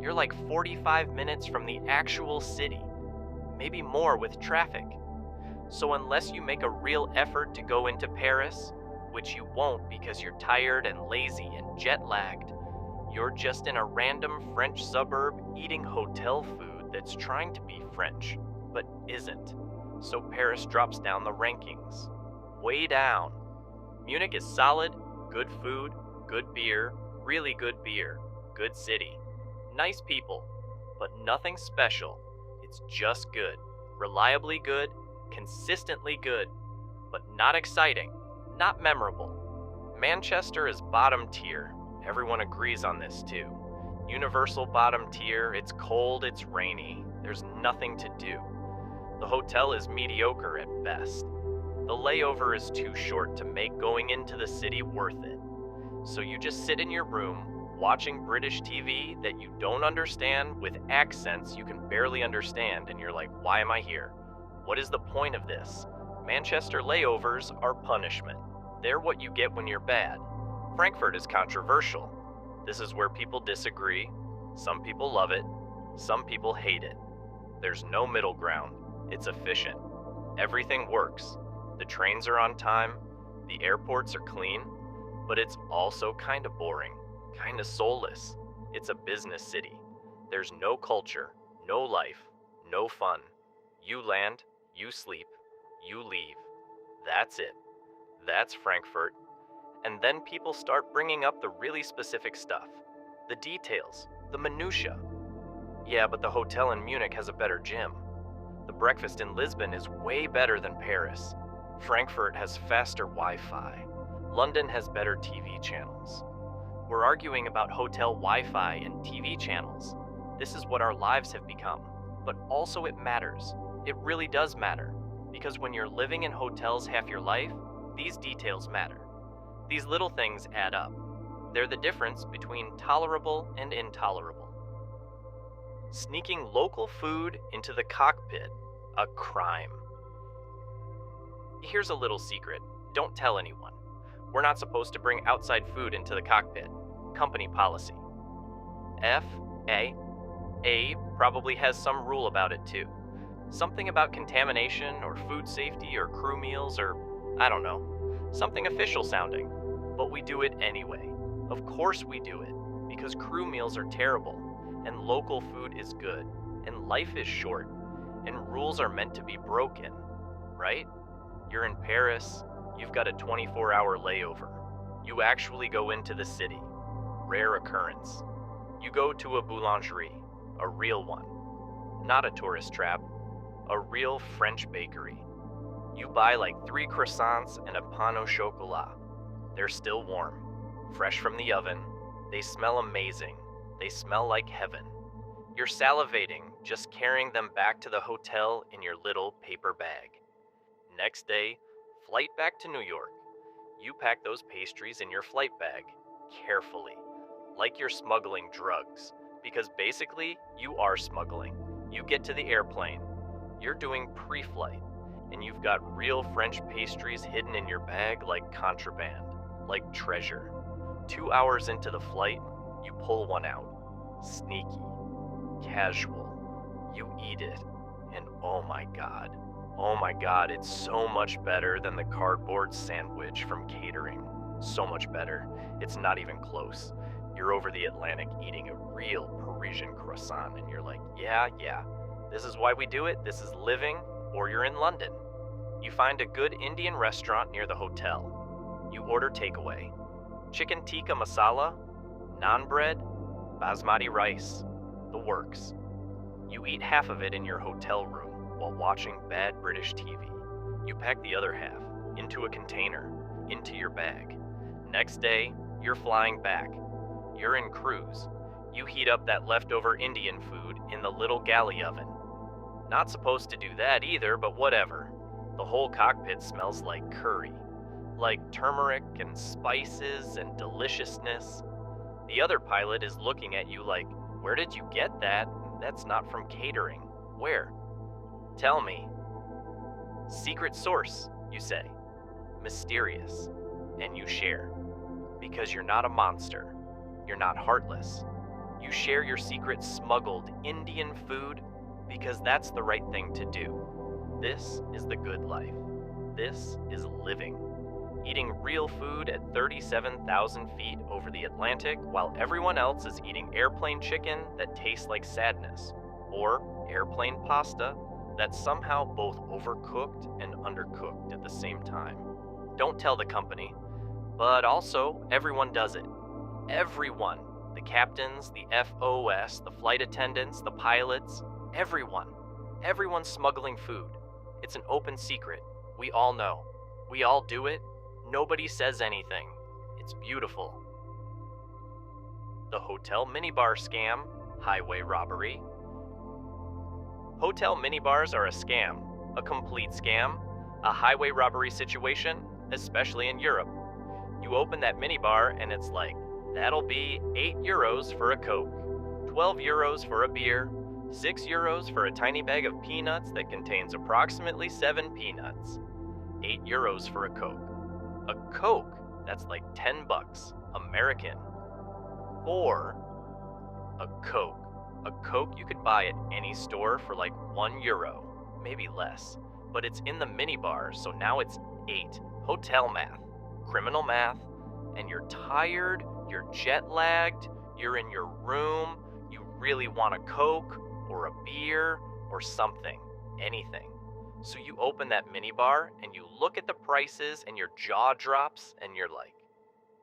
You're like 45 minutes from the actual city. Maybe more with traffic. So unless you make a real effort to go into Paris, which you won't because you're tired and lazy and jet-lagged, you're just in a random French suburb eating hotel food that's trying to be French, but isn't. So Paris drops down the rankings. Way down. Munich is solid, good food, good beer, really good beer, good city. Nice people, but nothing special. It's just good, reliably good, consistently good, but not exciting, not memorable. Manchester is bottom tier. Everyone agrees on this too. Universal bottom tier, it's cold, it's rainy, there's nothing to do. The hotel is mediocre at best. The layover is too short to make going into the city worth it. So you just sit in your room, watching British TV that you don't understand with accents you can barely understand, and you're like, why am I here? What is the point of this? Manchester layovers are punishment. They're what you get when you're bad. Frankfurt is controversial. This is where people disagree. Some people love it. Some people hate it. There's no middle ground. It's efficient. Everything works. The trains are on time. The airports are clean. But it's also kind of boring, kind of soulless. It's a business city. There's no culture, no life, no fun. You land, you sleep, you leave. That's it. That's Frankfurt. And then people start bringing up the really specific stuff. The details, the minutia. Yeah, but the hotel in Munich has a better gym. The breakfast in Lisbon is way better than Paris. Frankfurt has faster Wi-Fi. London has better TV channels. We're arguing about hotel Wi-Fi and TV channels. This is what our lives have become. But also it matters. It really does matter. Because when you're living in hotels half your life, these details matter. These little things add up. They're the difference between tolerable and intolerable. Sneaking local food into the cockpit, a crime. Here's a little secret. Don't tell anyone. We're not supposed to bring outside food into the cockpit. Company policy. A probably has some rule about it too. Something about contamination or food safety or crew meals or, I don't know, something official sounding. But we do it anyway. Of course we do it, because crew meals are terrible, and local food is good, and life is short, and rules are meant to be broken, right? You're in Paris, you've got a 24-hour layover. You actually go into the city. Rare occurrence. You go to a boulangerie, a real one. Not a tourist trap, a real French bakery. You buy like 3 croissants and a pain au chocolat. They're still warm, fresh from the oven. They smell amazing. They smell like heaven. You're salivating just carrying them back to the hotel in your little paper bag. Next day, flight back to New York. You pack those pastries in your flight bag, carefully, like you're smuggling drugs, because basically, you are smuggling. You get to the airplane. You're doing pre-flight, and you've got real French pastries hidden in your bag like contraband, like treasure. 2 hours into the flight, you pull one out. Sneaky. Casual. You eat it. And oh my god, it's so much better than the cardboard sandwich from catering. So much better. It's not even close. You're over the Atlantic eating a real Parisian croissant, and you're like, yeah, this is why we do it, this is living, or you're in London. You find a good Indian restaurant near the hotel. You order takeaway. Chicken tikka masala, naan bread, basmati rice, the works. You eat half of it in your hotel room while watching bad British TV. You pack the other half into a container, into your bag. Next day, you're flying back. You're in cruise. You heat up that leftover Indian food in the little galley oven. Not supposed to do that either, but whatever. The whole cockpit smells like curry, like turmeric and spices and deliciousness. The other pilot is looking at you like, where did you get that? That's not from catering. Where? Tell me. Secret source, you say. Mysterious. And you share. Because you're not a monster. You're not heartless. You share your secret smuggled Indian food because that's the right thing to do. This is the good life. This is living. Eating real food at 37,000 feet over the Atlantic while everyone else is eating airplane chicken that tastes like sadness, or airplane pasta that's somehow both overcooked and undercooked at the same time. Don't tell the company, but also everyone does it. Everyone. The captains, the FOS, the flight attendants, the pilots, everyone. Everyone's smuggling food. It's an open secret. We all know. We all do it. Nobody says anything. It's beautiful. The hotel minibar scam, highway robbery. Hotel minibars are a scam, a complete scam, a highway robbery situation, especially in Europe. You open that minibar and it's like, that'll be 8 euros for a Coke, 12 euros for a beer, 6 euros for a tiny bag of peanuts that contains approximately 7 peanuts, 8 euros for a Coke. A Coke, that's like 10 bucks, American. Or a Coke. A Coke you could buy at any store for like 1 euro, maybe less. But it's in the minibar, so now it's 8. Hotel math, criminal math, and you're tired, you're jet lagged, you're in your room, you really want a Coke or a beer or something, anything. So you open that minibar and you look at the prices and your jaw drops and you're like,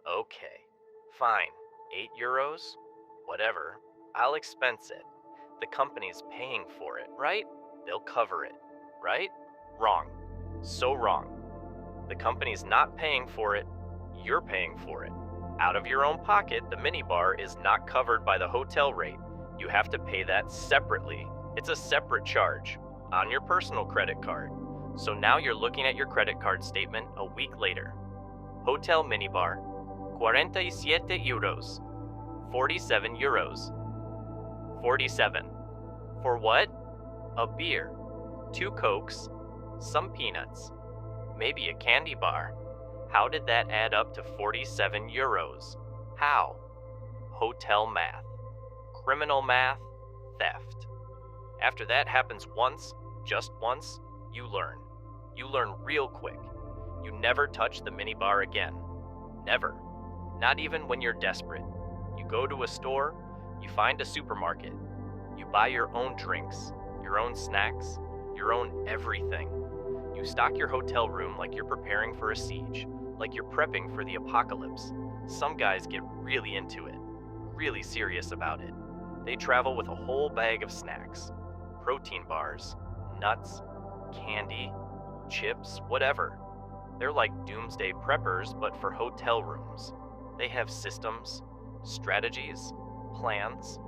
okay, fine, 8 euros, whatever, I'll expense it. The company's paying for it, right? They'll cover it, right? Wrong. So wrong. The company's not paying for it, you're paying for it. Out of your own pocket, the minibar is not covered by the hotel rate. You have to pay that separately. It's a separate charge on your personal credit card. So now you're looking at your credit card statement a week later. Hotel minibar, 47 euros. 47 euros. 47. For what? A beer, 2 Cokes, some peanuts, maybe a candy bar. How did that add up to 47 euros? How? Hotel math. Criminal math, theft. After that happens once, just once, you learn. You learn real quick. You never touch the minibar again. Never. Not even when you're desperate. You go to a store, you find a supermarket. You buy your own drinks, your own snacks, your own everything. You stock your hotel room like you're preparing for a siege, like you're prepping for the apocalypse. Some guys get really into it, really serious about it. They travel with a whole bag of snacks, protein bars, nuts, candy, chips, whatever. They're like doomsday preppers, but for hotel rooms. They have systems, strategies, plans.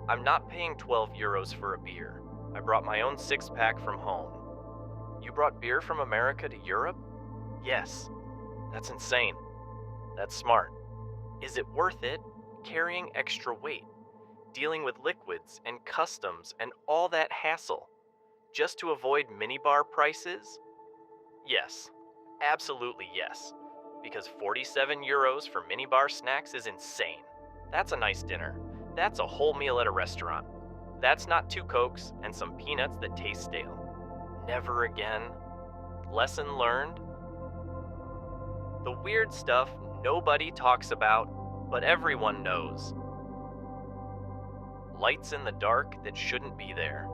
I'm not paying 12 euros for a beer. I brought my own 6-pack from home. You brought beer from America to Europe? Yes. That's insane. That's smart. Is it worth it carrying extra weight, dealing with liquids and customs and all that hassle, just to avoid minibar prices? Yes. Absolutely yes. Because 47 euros for minibar snacks is insane. That's a nice dinner. That's a whole meal at a restaurant. That's not 2 Cokes and some peanuts that taste stale. Never again. Lesson learned. The weird stuff nobody talks about, but everyone knows. Lights in the dark that shouldn't be there.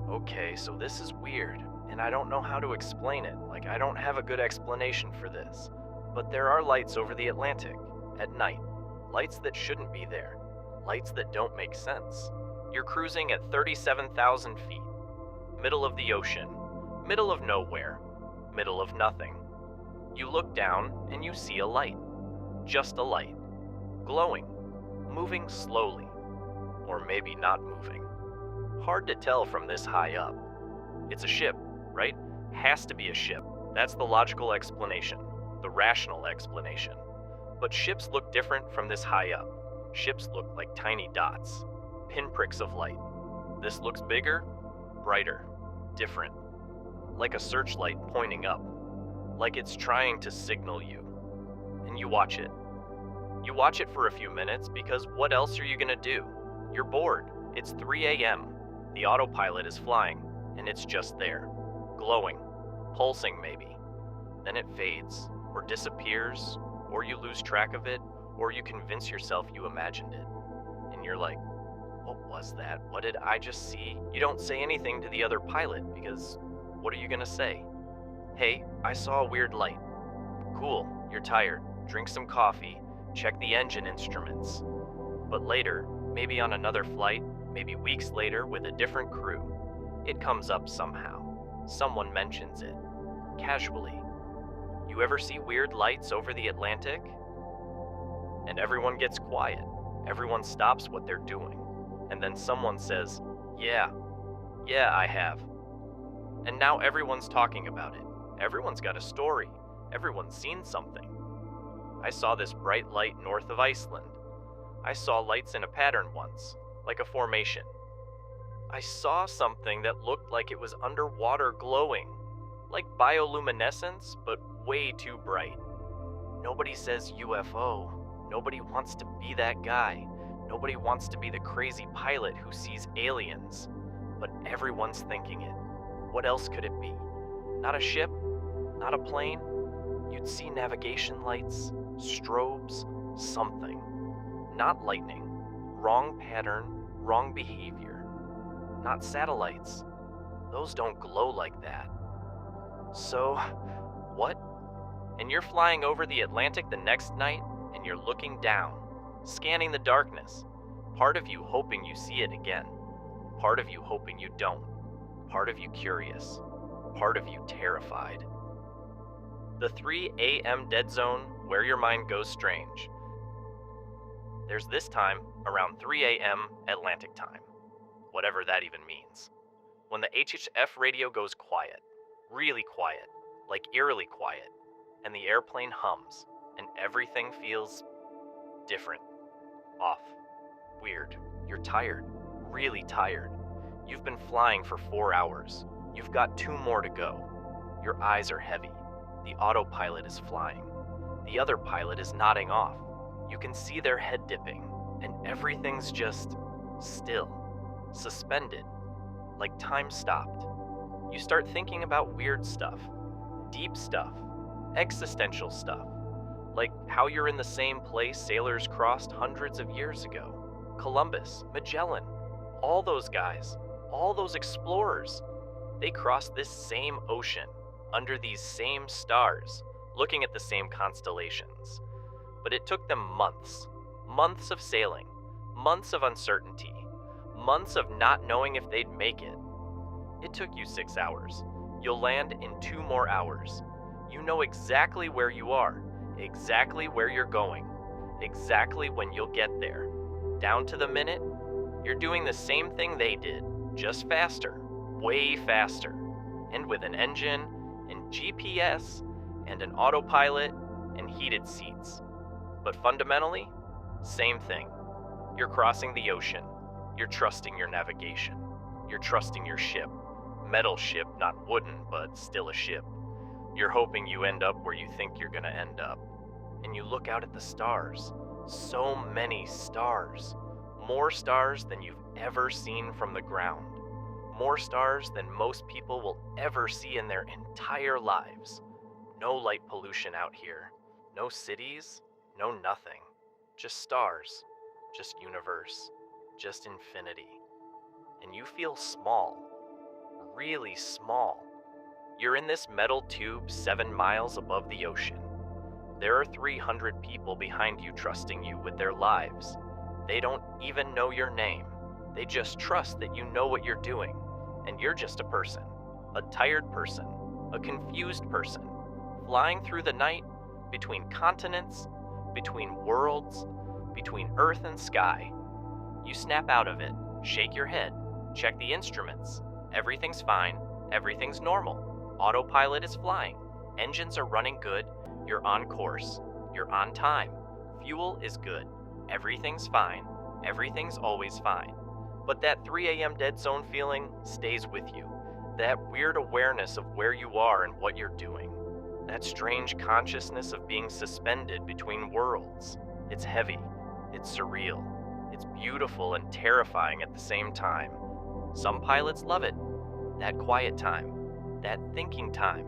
Okay, so this is weird, and I don't know how to explain it. Like, I don't have a good explanation for this. But there are lights over the Atlantic, at night. Lights that shouldn't be there. Lights that don't make sense. You're cruising at 37,000 feet. Middle of the ocean. Middle of nowhere. Middle of nothing. You look down and you see a light. Just a light. Glowing. Moving slowly. Or maybe not moving. Hard to tell from this high up. It's a ship, right? Has to be a ship. That's the logical explanation. The rational explanation. But ships look different from this high up. Ships look like tiny dots. Pinpricks of light. This looks bigger, brighter, different. Like a searchlight pointing up. Like it's trying to signal you. And you watch it. You watch it for a few minutes because what else are you gonna do? You're bored. It's 3 a.m. The autopilot is flying, and it's just there. Glowing. Pulsing maybe. Then it fades, or disappears, or you lose track of it, or you convince yourself you imagined it. And you're like, what was that? What did I just see? You don't say anything to the other pilot because what are you gonna say? Hey, I saw a weird light. Cool, you're tired. Drink some coffee. Check the engine instruments. But later, maybe on another flight, maybe weeks later with a different crew, it comes up somehow. Someone mentions it. Casually. You ever see weird lights over the Atlantic? And everyone gets quiet. Everyone stops what they're doing. And then someone says, yeah, I have. And now everyone's talking about it. Everyone's got a story. Everyone's seen something. I saw this bright light north of Iceland. I saw lights in a pattern once, like a formation. I saw something that looked like it was underwater glowing, like bioluminescence, but way too bright. Nobody says UFO. Nobody wants to be that guy. Nobody wants to be the crazy pilot who sees aliens. But everyone's thinking it. What else could it be? Not a ship? Not a plane? You'd see navigation lights, strobes, something. Not lightning. Wrong pattern, wrong behavior. Not satellites. Those don't glow like that. So, what? And you're flying over the Atlantic the next night, and you're looking down, scanning the darkness. Part of you hoping you see it again. Part of you hoping you don't. Part of you curious. Part of you terrified. The 3 a.m. dead zone where your mind goes strange. There's this time around 3 a.m. Atlantic time. Whatever that even means. When the HHF radio goes quiet. Really quiet. Like eerily quiet. And the airplane hums. And everything feels different. Off. Weird. You're tired. Really tired. You've been flying for 4 hours. You've got 2 more to go. Your eyes are heavy. The autopilot is flying. The other pilot is nodding off. You can see their head dipping, and everything's just still, suspended, like time stopped. You start thinking about weird stuff, deep stuff, existential stuff, like how you're in the same place sailors crossed hundreds of years ago. Columbus, Magellan, all those guys, all those explorers, they crossed this same ocean, under these same stars, looking at the same constellations. But it took them months of sailing, months of uncertainty, months of not knowing if they'd make it. It took you 6 hours. You'll land in 2 more hours. You know exactly where you are, exactly where you're going, exactly when you'll get there. Down to the minute, you're doing the same thing they did, just faster, way faster, and with an engine, and GPS, and an autopilot, and heated seats. But fundamentally, same thing. You're crossing the ocean. You're trusting your navigation. You're trusting your ship. Metal ship, not wooden, but still a ship. You're hoping you end up where you think you're gonna end up. And you look out at the stars. So many stars. More stars than you've ever seen from the ground. More stars than most people will ever see in their entire lives. No light pollution out here. No cities, no nothing. Just stars. Just universe. Just infinity. And you feel small. Really small. You're in this metal tube 7 miles above the ocean. There are 300 people behind you trusting you with their lives. They don't even know your name. They just trust that you know what you're doing. And you're just a person. a tired person, a confused person, flying through the night, between continents, between worlds, between earth and sky. You snap out of it, shake your head, check the instruments. Everything's fine, everything's normal. Autopilot is flying, engines are running good, you're on course, you're on time, fuel is good, everything's fine, everything's always fine. But that 3 a.m. dead zone feeling stays with you. That weird awareness of where you are and what you're doing. That strange consciousness of being suspended between worlds. It's heavy, it's surreal, it's beautiful and terrifying at the same time. Some pilots love it. That quiet time, that thinking time,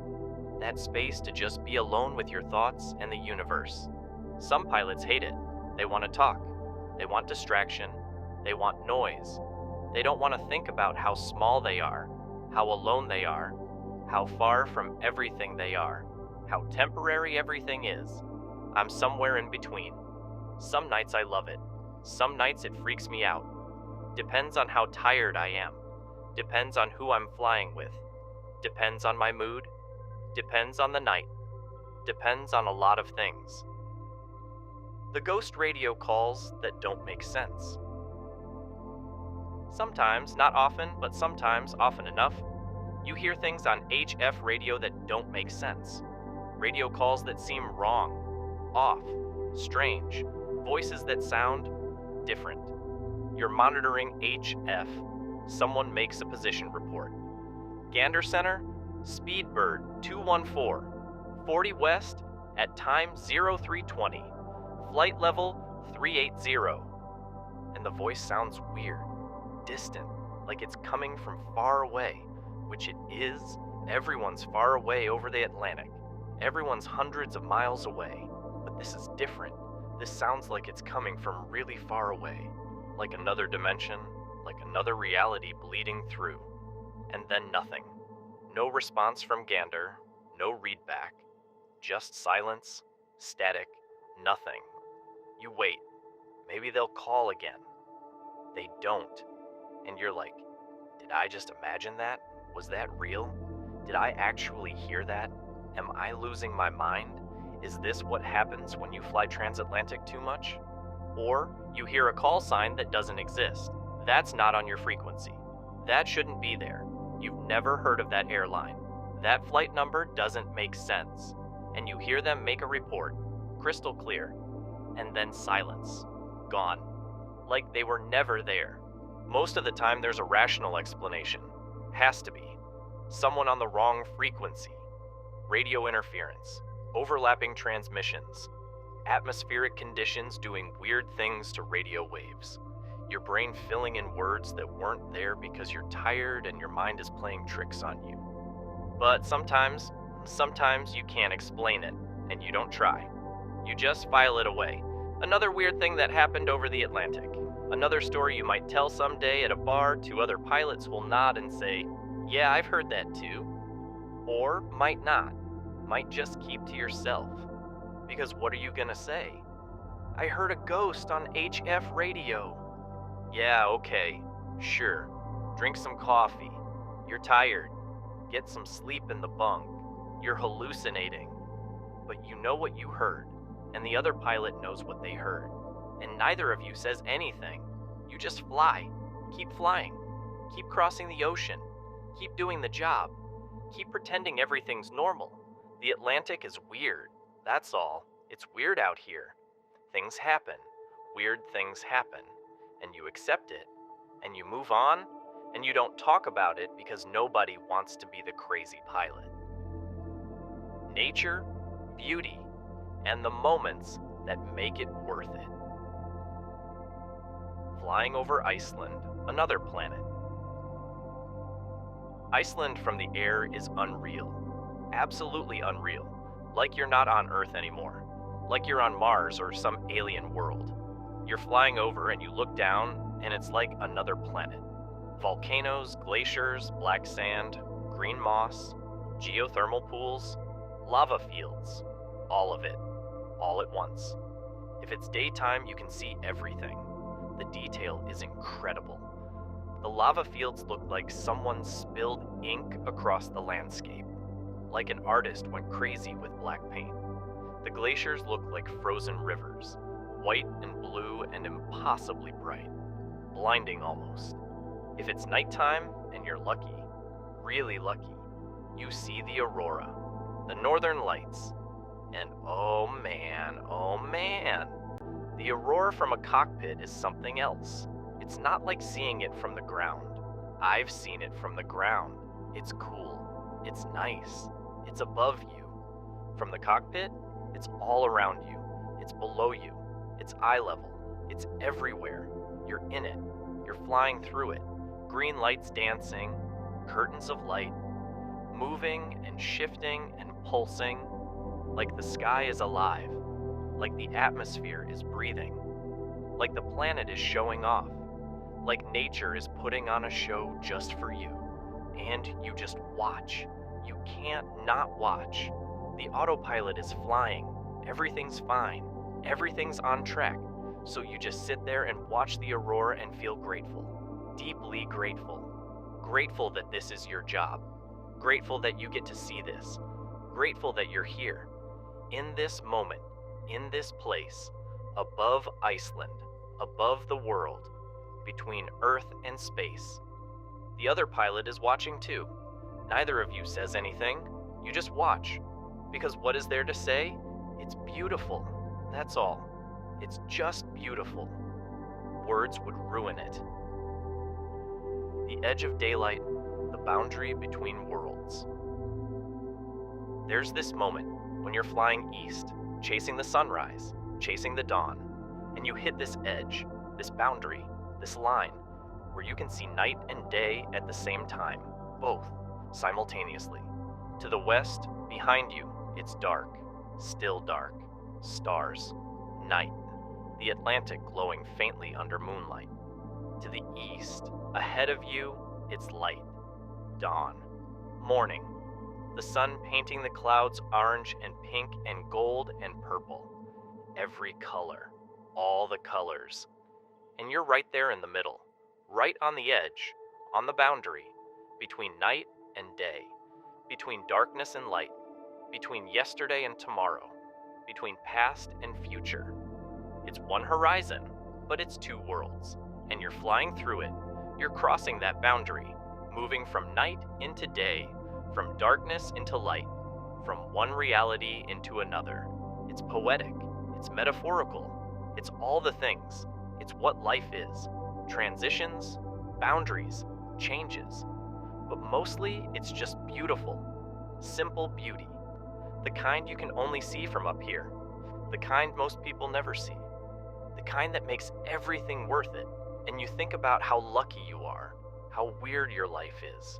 that space to just be alone with your thoughts and the universe. Some pilots hate it. They want to talk. They want distraction. They want noise. They don't want to think about how small they are, how alone they are, how far from everything they are, how temporary everything is. I'm somewhere in between. Some nights I love it. Some nights it freaks me out. Depends on how tired I am. Depends on who I'm flying with. Depends on my mood. Depends on the night. Depends on a lot of things. The ghost radio calls that don't make sense. Sometimes, not often, but sometimes, often enough, you hear things on HF radio that don't make sense. Radio calls that seem wrong, off, strange, voices that sound different. You're monitoring HF. Someone makes a position report. Gander Center, Speedbird 214, 40 west at time 0320, flight level 380. And the voice sounds weird. Distant, like it's coming from far away, which it is. Everyone's far away over the Atlantic. Everyone's hundreds of miles away, but this is different. This sounds like it's coming from really far away, like another dimension, like another reality bleeding through. And then nothing. No response from Gander, no readback, just silence, static, nothing. You wait. Maybe they'll call again. They don't. And you're like, did I just imagine that? Was that real? Did I actually hear that? Am I losing my mind? Is this what happens when you fly transatlantic too much? Or you hear a call sign that doesn't exist. That's not on your frequency. That shouldn't be there. You've never heard of that airline. That flight number doesn't make sense. And you hear them make a report, crystal clear, and then silence. Gone. Like they were never there. Most of the time there's a rational explanation. Has to be. Someone on the wrong frequency. Radio interference. Overlapping transmissions. Atmospheric conditions doing weird things to radio waves. Your brain filling in words that weren't there because you're tired and your mind is playing tricks on you. But sometimes you can't explain it, and you don't try. You just file it away. Another weird thing that happened over the Atlantic. Another story you might tell someday at a bar. 2 other pilots will nod and say, yeah, I've heard that too. Or might not. Might just keep to yourself. Because what are you gonna say? I heard a ghost on HF radio. Yeah, okay, sure. Drink some coffee. You're tired. Get some sleep in the bunk. You're hallucinating. But you know what you heard, and the other pilot knows what they heard. And neither of you says anything. You just fly. Keep flying. Keep crossing the ocean. Keep doing the job. Keep pretending everything's normal. The Atlantic is weird. That's all. It's weird out here. Things happen. Weird things happen. And you accept it. And you move on. And you don't talk about it because nobody wants to be the crazy pilot. Nature, beauty, and the moments that make it worth it. Flying over Iceland, another planet. Iceland from the air is unreal. Absolutely unreal. Like you're not on Earth anymore. Like you're on Mars or some alien world. You're flying over and you look down and it's like another planet. Volcanoes, glaciers, black sand, green moss, geothermal pools, lava fields. All of it. All at once. If it's daytime, you can see everything. The detail is incredible. The lava fields look like someone spilled ink across the landscape, like an artist went crazy with black paint. The glaciers look like frozen rivers, white and blue and impossibly bright, blinding almost. If it's nighttime and you're lucky, really lucky, you see the aurora, the northern lights, and oh man, the aurora from a cockpit is something else. It's not like seeing it from the ground. I've seen it from the ground. It's cool, it's nice, it's above you. From the cockpit, it's all around you, it's below you, it's eye level, it's everywhere. You're in it, you're flying through it. Green lights dancing, curtains of light, moving and shifting and pulsing, like the sky is alive, like the atmosphere is breathing, like the planet is showing off, like nature is putting on a show just for you, and you just watch. You can't not watch. The autopilot is flying, everything's fine, everything's on track, so you just sit there and watch the aurora and feel grateful, deeply grateful. Grateful that this is your job, grateful that you get to see this, grateful that you're here, in this moment, in this place, above Iceland, above the world, between Earth and space. The other pilot is watching too. Neither of you says anything, you just watch. Because what is there to say? It's beautiful, that's all. It's just beautiful. Words would ruin it. The edge of daylight, the boundary between worlds. There's this moment when you're flying east, chasing the sunrise, chasing the dawn, and you hit this edge, this boundary, this line, where you can see night and day at the same time, both simultaneously. To the west, behind you, it's dark, still dark, stars, night, the Atlantic glowing faintly under moonlight. To the east, ahead of you, it's light, dawn, morning, the sun painting the clouds orange and pink and gold and purple, every color, all the colors. And you're right there in the middle, right on the edge, on the boundary, between night and day, between darkness and light, between yesterday and tomorrow, between past and future. It's one horizon, but it's two worlds, and you're flying through it. You're crossing that boundary, moving from night into day, from darkness into light, from one reality into another. It's poetic, it's metaphorical, it's all the things. It's what life is. Transitions, boundaries, changes. But mostly, it's just beautiful. Simple beauty. The kind you can only see from up here. The kind most people never see. The kind that makes everything worth it. And you think about how lucky you are, how weird your life is,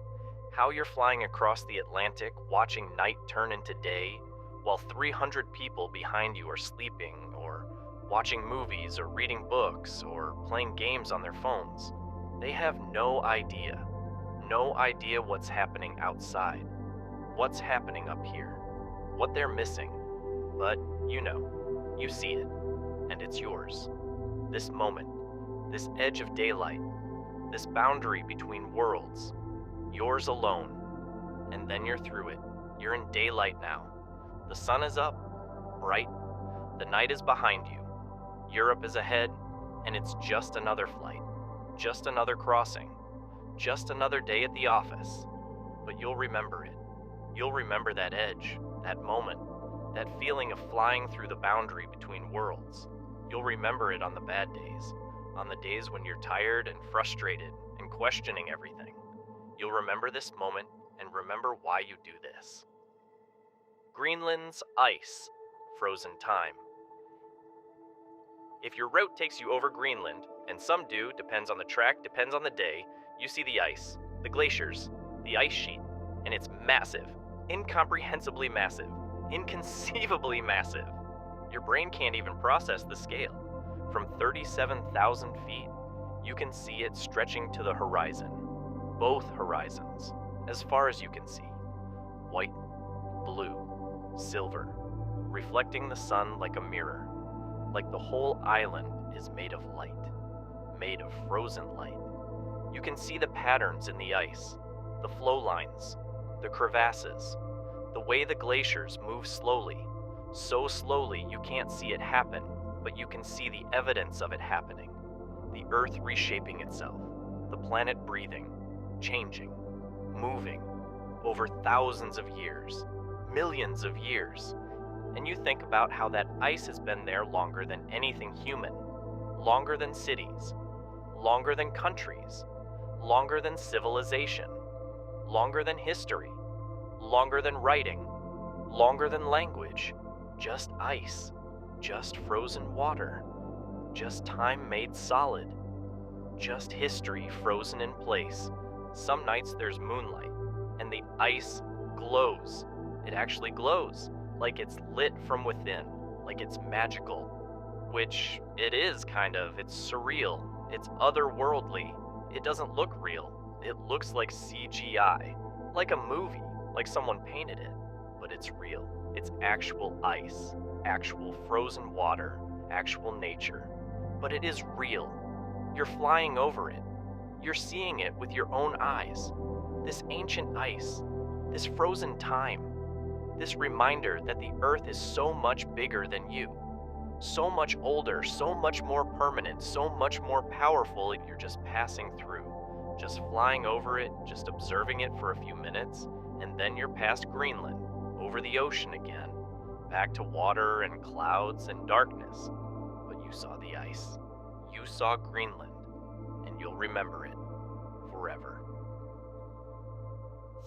how you're flying across the Atlantic, watching night turn into day, while 300 people behind you are sleeping, or watching movies, or reading books, or playing games on their phones. They have no idea what's happening outside, what's happening up here, what they're missing. But you know, you see it, and it's yours. This moment, this edge of daylight, this boundary between worlds, yours alone. And then you're through it. You're in daylight now. The sun is up, bright. The night is behind you. Europe is ahead, and it's just another flight, just another crossing, just another day at the office. But you'll remember it. You'll remember that edge, that moment, that feeling of flying through the boundary between worlds. You'll remember it on the bad days, on the days when you're tired and frustrated and questioning everything. You'll remember this moment and remember why you do this. Greenland's ice, frozen time. If your route takes you over Greenland, and some do, depends on the track, depends on the day, you see the ice, the glaciers, the ice sheet, and it's massive, incomprehensibly massive, inconceivably massive. Your brain can't even process the scale. From 37,000 feet, you can see it stretching to the horizon, both horizons, as far as you can see. White, blue, silver, reflecting the sun like a mirror. Like the whole island is made of light, made of frozen light. You can see the patterns in the ice, the flow lines, the crevasses, the way the glaciers move slowly, so slowly you can't see it happen, but you can see the evidence of it happening. The Earth reshaping itself, the planet breathing, changing, moving, over thousands of years, millions of years. And you think about how that ice has been there longer than anything human, longer than cities, longer than countries, longer than civilization, longer than history, longer than writing, longer than language. Just ice, just frozen water, just time made solid, just history frozen in place. Some nights there's moonlight, and the ice glows. It actually glows, like it's lit from within, like it's magical. Which it is, kind of. It's surreal. It's otherworldly. It doesn't look real. It looks like CGI, like a movie, like someone painted it. But it's real. It's actual ice, actual frozen water, actual nature. But it is real. You're flying over it. You're seeing it with your own eyes. This ancient ice, this frozen time, this reminder that the Earth is so much bigger than you, so much older, so much more permanent, so much more powerful. You're just passing through, just flying over it, just observing it for a few minutes, and then you're past Greenland, over the ocean again, back to water and clouds and darkness. But you saw the ice. You saw Greenland, and you'll remember it forever.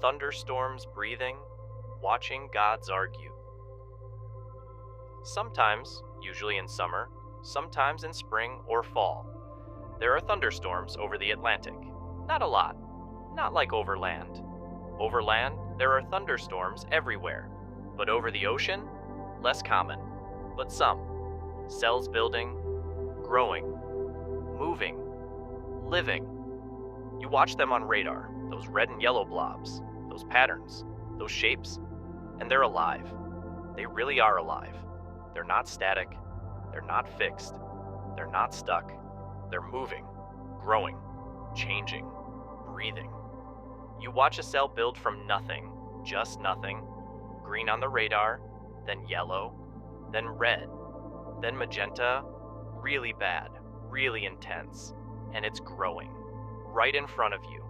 Thunderstorms breathing, watching gods argue. Sometimes, usually in summer, sometimes in spring or fall, there are thunderstorms over the Atlantic. Not a lot, not like over land. Over land, there are thunderstorms everywhere, but over the ocean, less common, but some. Cells building, growing, moving, living. You watch them on radar, those red and yellow blobs, those patterns, those shapes, and they're alive. They really are alive. They're not static, they're not fixed, they're not stuck. They're moving, growing, changing, breathing. You watch a cell build from nothing, just nothing, green on the radar, then yellow, then red, then magenta, really bad, really intense, and it's growing, right in front of you.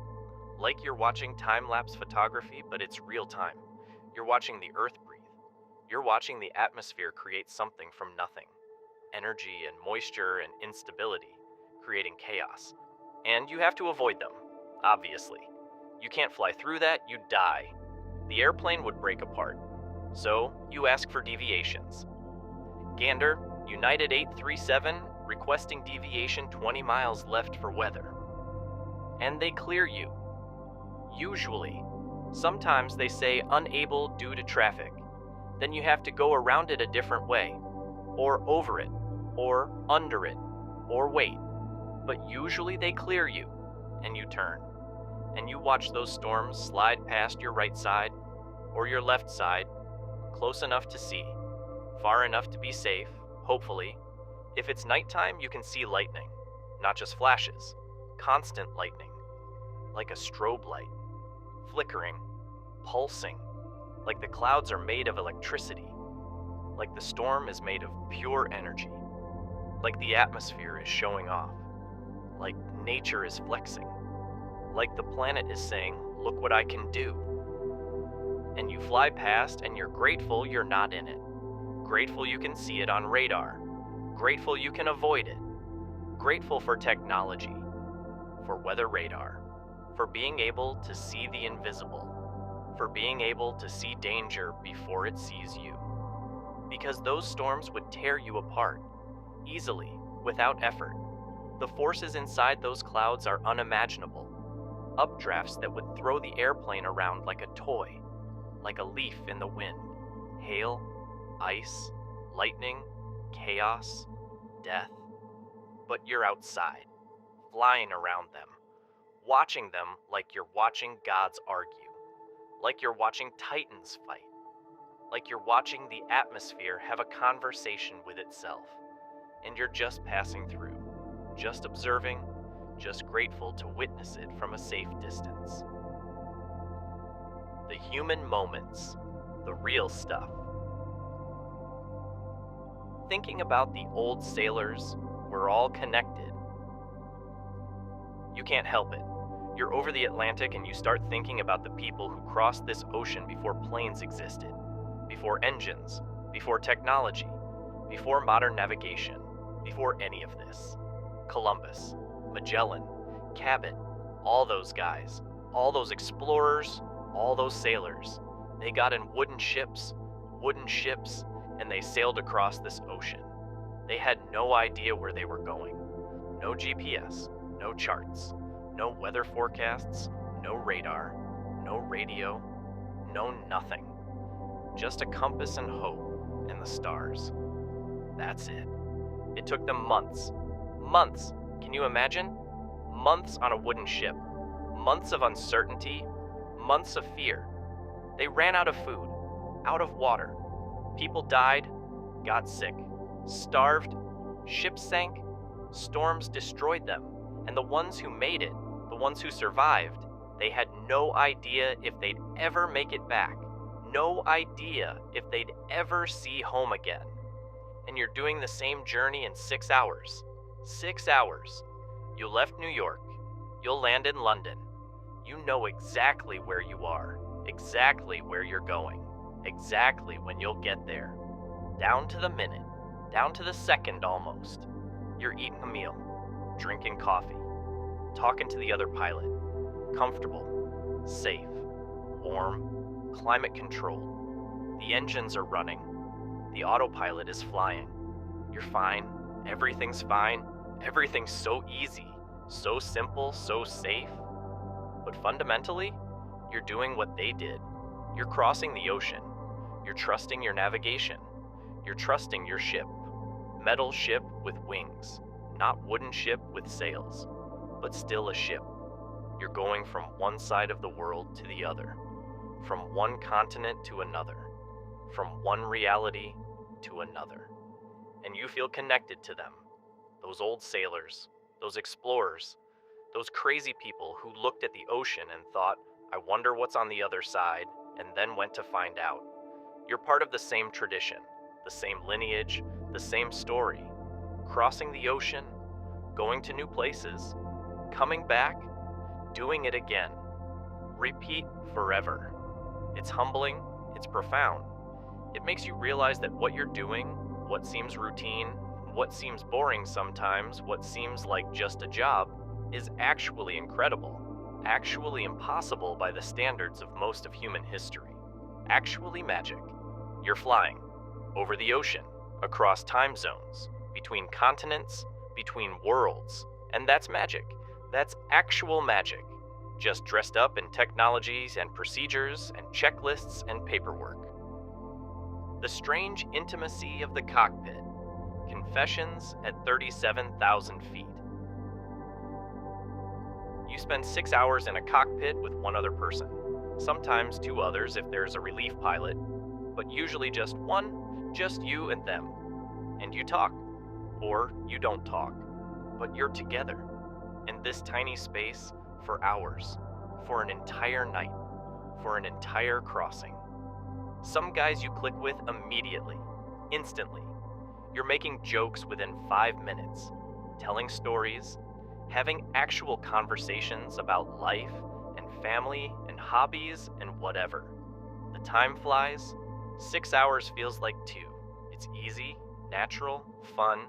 Like you're watching time-lapse photography, but it's real time. You're watching the Earth breathe. You're watching the atmosphere create something from nothing. Energy and moisture and instability, creating chaos. And you have to avoid them, obviously. You can't fly through that, you'd die. The airplane would break apart. So, you ask for deviations. Gander, United 837, requesting deviation 20 miles left for weather. And they clear you. Usually. Sometimes they say unable due to traffic. Then you have to go around it a different way, or over it, or under it, or wait. But usually they clear you, and you turn. And you watch those storms slide past your right side, or your left side, close enough to see, far enough to be safe, hopefully. If it's nighttime, you can see lightning, not just flashes, constant lightning, like a strobe light, flickering, pulsing, like the clouds are made of electricity, like the storm is made of pure energy, like the atmosphere is showing off, like nature is flexing, like the planet is saying, look what I can do. And you fly past and you're grateful you're not in it, grateful you can see it on radar, grateful you can avoid it, grateful for technology, for weather radar, for being able to see the invisible, for being able to see danger before it sees you. Because those storms would tear you apart, easily, without effort. The forces inside those clouds are unimaginable. Updrafts that would throw the airplane around like a toy, like a leaf in the wind. Hail, ice, lightning, chaos, death. But you're outside, flying around them, watching them like you're watching gods argue, like you're watching titans fight, like you're watching the atmosphere have a conversation with itself, and you're just passing through, just observing, just grateful to witness it from a safe distance. The human moments, the real stuff. Thinking about the old sailors, we're all connected. You can't help it. You're over the Atlantic and you start thinking about the people who crossed this ocean before planes existed, before engines, before technology, before modern navigation, before any of this. Columbus, Magellan, Cabot, all those guys, all those explorers, all those sailors. They got in wooden ships, and they sailed across this ocean. They had no idea where they were going. No GPS, no charts, no weather forecasts, no radar, no radio, no nothing. Just a compass and hope and the stars. That's it. It took them months. Months! Can you imagine? Months on a wooden ship. Months of uncertainty. Months of fear. They ran out of food, out of water. People died, got sick, starved, ships sank, storms destroyed them, and the ones who made it, the ones who survived, they had no idea if they'd ever make it back. No idea if they'd ever see home again. And you're doing the same journey in 6 hours. 6 hours. You left New York. You'll land in London. You know exactly where you are, exactly where you're going, exactly when you'll get there. Down to the minute, down to the second almost. You're eating a meal, drinking coffee, talking to the other pilot. Comfortable, safe, warm, climate controlled. The engines are running. The autopilot is flying. You're fine. Everything's fine. Everything's so easy, so simple, so safe. But fundamentally, you're doing what they did. You're crossing the ocean. You're trusting your navigation. You're trusting your ship. Metal ship with wings, not wooden ship with sails, but still a ship. You're going from one side of the world to the other, from one continent to another, from one reality to another. And you feel connected to them, those old sailors, those explorers, those crazy people who looked at the ocean and thought, I wonder what's on the other side, and then went to find out. You're part of the same tradition, the same lineage, the same story. Crossing the ocean, going to new places, coming back, doing it again. Repeat forever. It's humbling, it's profound. It makes you realize that what you're doing, what seems routine, what seems boring sometimes, what seems like just a job, is actually incredible, actually impossible by the standards of most of human history, actually magic. You're flying, over the ocean, across time zones, between continents, between worlds, and that's magic. That's actual magic, just dressed up in technologies and procedures and checklists and paperwork. The strange intimacy of the cockpit. Confessions at 37,000 feet. You spend 6 hours in a cockpit with one other person, sometimes two others if there's a relief pilot, but usually just one, just you and them. And you talk, or you don't talk, but you're together in this tiny space for hours, for an entire night, for an entire crossing. Some guys you click with immediately, instantly. You're making jokes within 5 minutes, telling stories, having actual conversations about life and family and hobbies and whatever. The time flies. 6 hours feels like 2. It's easy, natural, fun.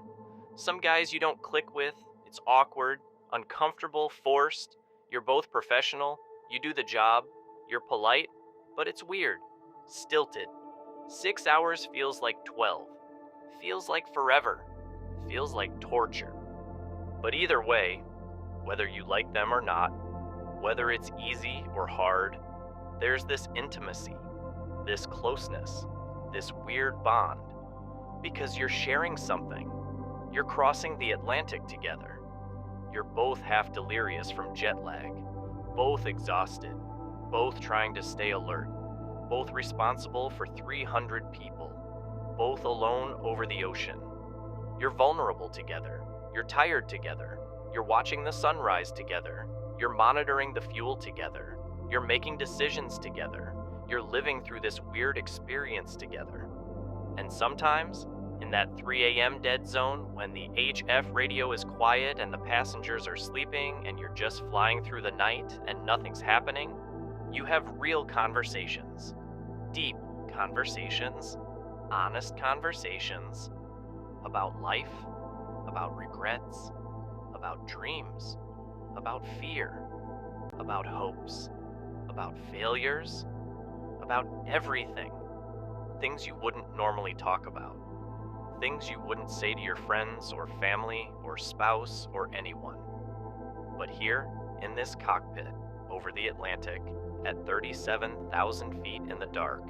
Some guys you don't click with. It's awkward, uncomfortable, forced. You're both professional. You do the job. You're polite, but it's weird, stilted. 6 hours feels like 12. Feels like forever. Feels like torture. But either way, whether you like them or not, whether it's easy or hard, there's this intimacy, this closeness, this weird bond, because you're sharing something. You're crossing the Atlantic together. You're both half delirious from jet lag, both exhausted, both trying to stay alert, both responsible for 300 people, both alone over the ocean. You're vulnerable together. You're tired together. You're watching the sunrise together. You're monitoring the fuel together. You're making decisions together. You're living through this weird experience together. And sometimes, in that 3 a.m. dead zone, when the HF radio is quiet and the passengers are sleeping and you're just flying through the night and nothing's happening, you have real conversations. Deep conversations, honest conversations about life, about regrets, about dreams, about fear, about hopes, about failures, about everything. Things you wouldn't normally talk about. Things you wouldn't say to your friends or family or spouse or anyone. But here, in this cockpit, over the Atlantic, at 37,000 feet in the dark,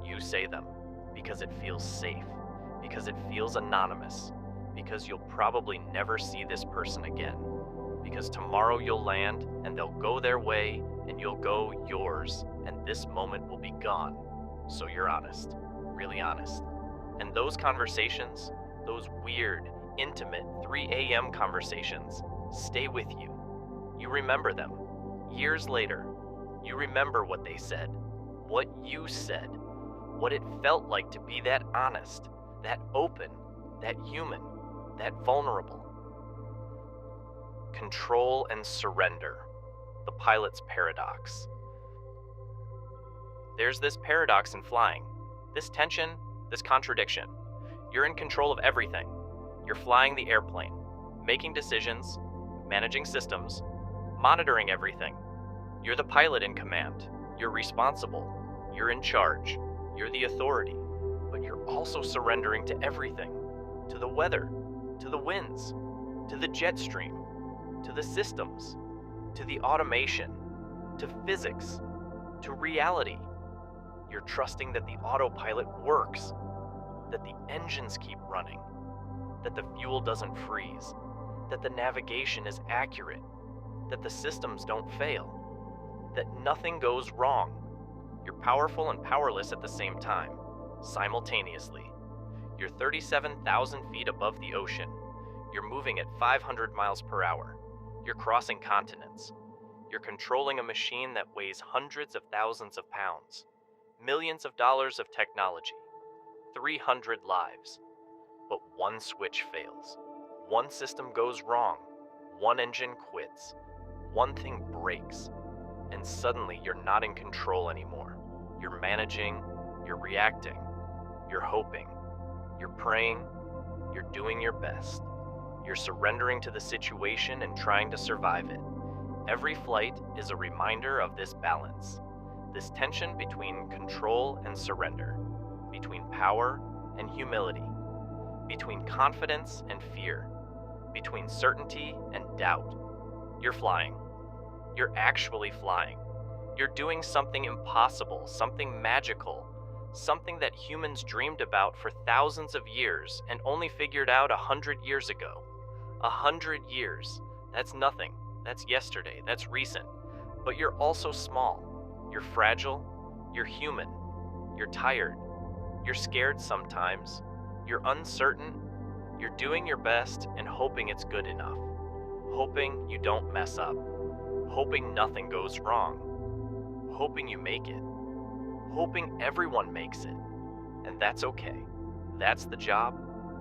you say them because it feels safe, because it feels anonymous, because you'll probably never see this person again, because tomorrow you'll land and they'll go their way and you'll go yours, and this moment will be gone. So you're honest, really honest. And those conversations, those weird, intimate 3 a.m. conversations, stay with you. You remember them. Years later, you remember what they said, what you said, what it felt like to be that honest, that open, that human, that vulnerable. Control and surrender, the pilot's paradox. There's this paradox in flying, this tension, this contradiction. You're in control of everything. You're flying the airplane, making decisions, managing systems, monitoring everything. You're the pilot in command. You're responsible. You're in charge. You're the authority. But you're also surrendering to everything. To the weather, to the winds, to the jet stream, to the systems, to the automation, to physics, to reality. You're trusting that the autopilot works, that the engines keep running, that the fuel doesn't freeze, that the navigation is accurate, that the systems don't fail, that nothing goes wrong. You're powerful and powerless at the same time, simultaneously. You're 37,000 feet above the ocean. You're moving at 500 miles per hour. You're crossing continents. You're controlling a machine that weighs hundreds of thousands of pounds, millions of dollars of technology, 300 lives. But one switch fails. One system goes wrong. One engine quits. One thing breaks. And suddenly you're not in control anymore. You're managing, you're reacting, you're hoping, you're praying, you're doing your best. You're surrendering to the situation and trying to survive it. Every flight is a reminder of this balance, this tension between control and surrender, between power and humility, between confidence and fear, between certainty and doubt. You're flying. You're actually flying. You're doing something impossible, something magical, something that humans dreamed about for thousands of years and only figured out 100 years ago. 100 years. That's nothing. That's yesterday. That's recent. But you're also small. You're fragile. You're human. You're tired. You're scared sometimes. You're uncertain. You're doing your best and hoping it's good enough. Hoping you don't mess up. Hoping nothing goes wrong. Hoping you make it. Hoping everyone makes it. And that's okay. That's the job.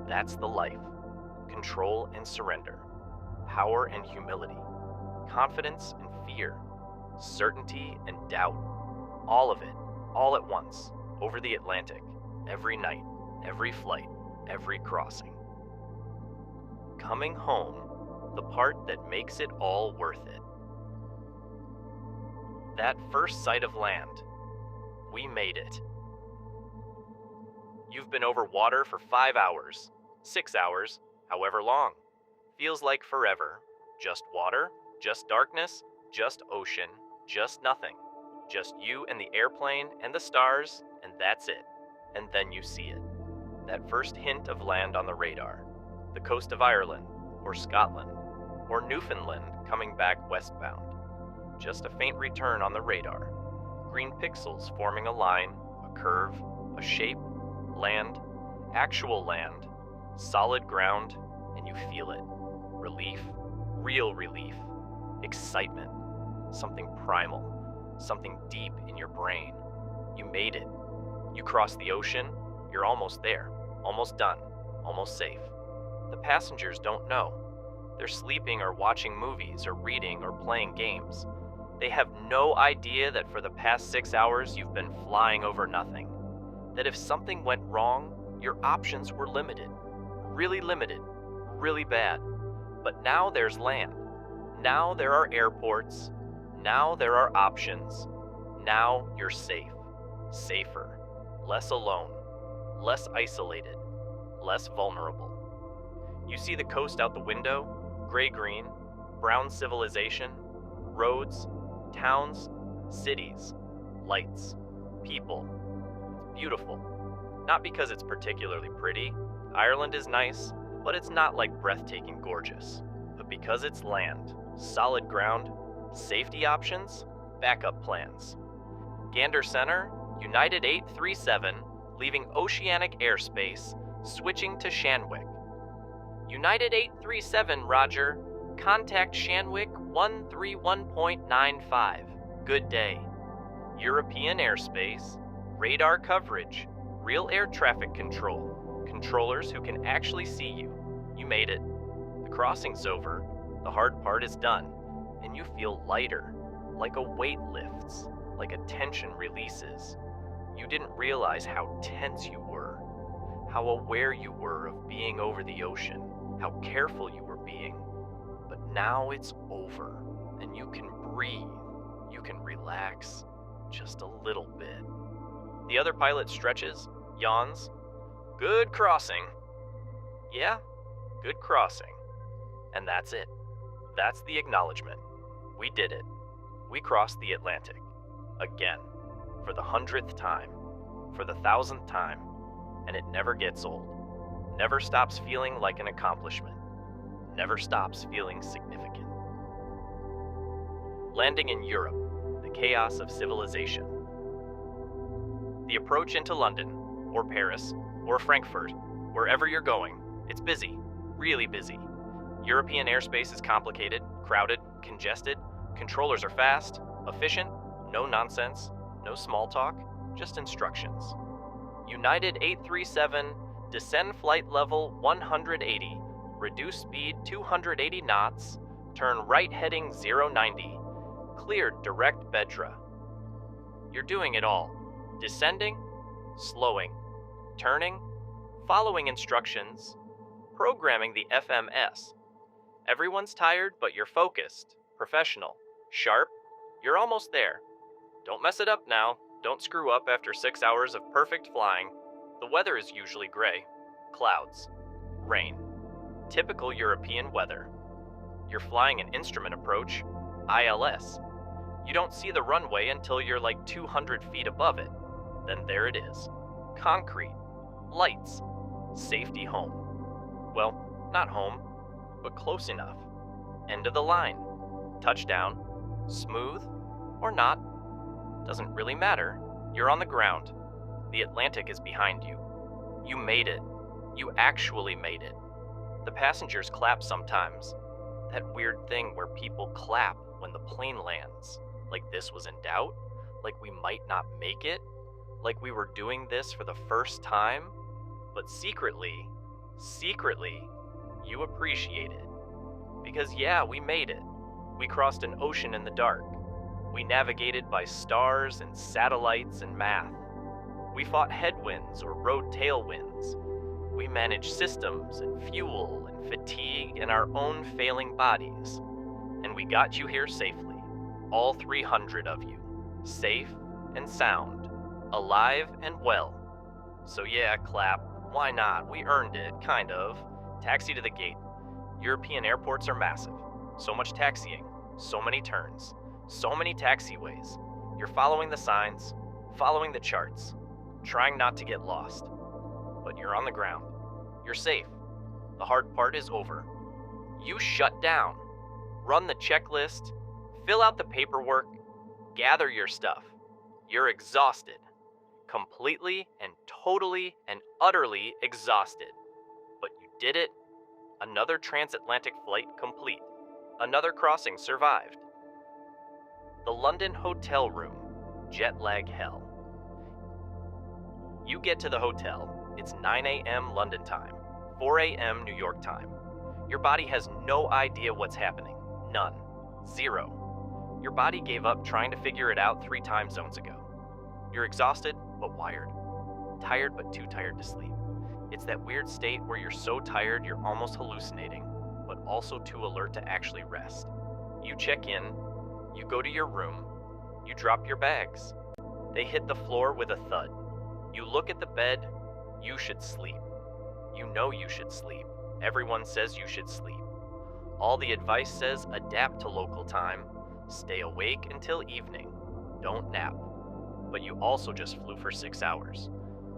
That's the life. Control and surrender. Power and humility. Confidence and fear. Certainty and doubt. All of it, all at once, over the Atlantic, every night, every flight, every crossing. Coming home, the part that makes it all worth it. That first sight of land. We made it. You've been over water for 5 hours, 6 hours, however long. Feels like forever. Just water, just darkness, just ocean, just nothing. Just you and the airplane and the stars, and that's it. And then you see it. That first hint of land on the radar. The coast of Ireland, or Scotland, or Newfoundland coming back westbound. Just a faint return on the radar. Green pixels forming a line, a curve, a shape, land, actual land, solid ground, and you feel it. Relief, real relief, excitement, something primal, something deep in your brain. You made it. You crossed the ocean, you're almost there, almost done, almost safe. The passengers don't know. They're sleeping or watching movies or reading or playing games. They have no idea that for the past 6 hours you've been flying over nothing. That if something went wrong, your options were limited. Really limited. Really bad. But now there's land. Now there are airports. Now there are options. Now you're safe. Safer. Less alone. Less isolated. Less vulnerable. You see the coast out the window, gray-green, brown civilization, roads, towns, cities, lights, people. It's beautiful. Not because it's particularly pretty. Ireland is nice, but it's not like breathtaking gorgeous. But because it's land, solid ground, safety options, backup plans. Gander Center, United 837, leaving oceanic airspace, switching to Shanwick. United 837, Roger. Contact Shanwick 131.95. Good day. European airspace, radar coverage, real air traffic control, controllers who can actually see you. You made it. The crossing's over, the hard part is done, and you feel lighter, like a weight lifts, like a tension releases. You didn't realize how tense you were, how aware you were of being over the ocean, how careful you were being. But now it's over, and you can breathe, you can relax, just a little bit. The other pilot stretches, yawns. Good crossing. Yeah, good crossing. And that's it. That's the acknowledgement. We did it. We crossed the Atlantic. Again. For the 100th time. For the 1000th time. And it never gets old. Never stops feeling like an accomplishment. Never stops feeling significant. Landing in Europe. The chaos of civilization. The approach into London, or Paris, or Frankfurt, wherever you're going, it's busy, really busy. European airspace is complicated, crowded, congested. Controllers are fast, efficient, no nonsense, no small talk, just instructions. United 837, descend flight level 180, reduce speed 280 knots, turn right heading 090, cleared direct Bedra. You're doing it all. Descending, slowing, turning, following instructions, programming the FMS. Everyone's tired, but you're focused, professional, sharp. You're almost there. Don't mess it up now. Don't screw up after 6 hours of perfect flying. The weather is usually gray. Clouds. Rain. Typical European weather. You're flying an instrument approach, ILS. You don't see the runway until you're like 200 feet above it. Then there it is. Concrete. Lights. Safety home. Well, not home, but close enough. End of the line. Touchdown. Smooth or not. Doesn't really matter. You're on the ground. The Atlantic is behind you. You made it. You actually made it. The passengers clap sometimes. That weird thing where people clap when the plane lands. Like this was in doubt. Like we might not make it. Like we were doing this for the first time. But secretly, you appreciate it. Because yeah, we made it. We crossed an ocean in the dark. We navigated by stars and satellites and math. We fought headwinds or rode tailwinds. We managed systems and fuel and fatigue and our own failing bodies. And we got you here safely. All 300 of you. Safe and sound. Alive and well. So yeah, clap. Why not? We earned it, kind of. Taxi to the gate. European airports are massive. So much taxiing. So many turns. So many taxiways. You're following the signs. Following the charts. Trying not to get lost. But you're on the ground. You're safe. The hard part is over. You shut down. Run the checklist. Fill out the paperwork. Gather your stuff. You're exhausted. Completely and totally and utterly exhausted. But you did it. Another transatlantic flight complete. Another crossing survived. The London hotel room. Jet lag hell. You get to the hotel. It's 9 a.m. London time, 4 a.m. New York time. Your body has no idea what's happening. None. Zero. Your body gave up trying to figure it out 3 time zones ago. You're exhausted, but wired. Tired, but too tired to sleep. It's that weird state where you're so tired you're almost hallucinating, but also too alert to actually rest. You check in, you go to your room, you drop your bags. They hit the floor with a thud. You look at the bed, you should sleep. You know you should sleep. Everyone says you should sleep. All the advice says adapt to local time, stay awake until evening, don't nap. But you also just flew for 6 hours.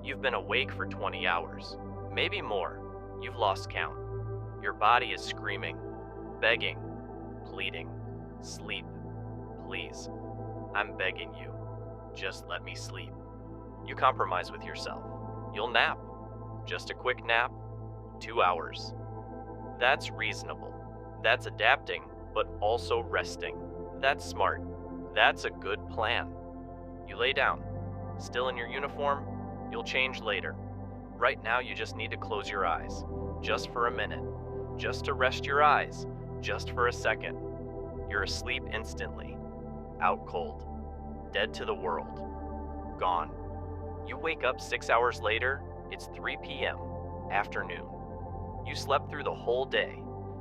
You've been awake for 20 hours, maybe more. You've lost count. Your body is screaming, begging, pleading, sleep, please. I'm begging you, just let me sleep. You compromise with yourself. You'll nap. Just a quick nap, 2 hours. That's reasonable. That's adapting, but also resting. That's smart. That's a good plan. You lay down. Still in your uniform? You'll change later. Right now you just need to close your eyes. Just for a minute. Just to rest your eyes. Just for a second. You're asleep instantly. Out cold. Dead to the world. Gone. You wake up 6 hours later, it's 3 p.m., afternoon. You slept through the whole day,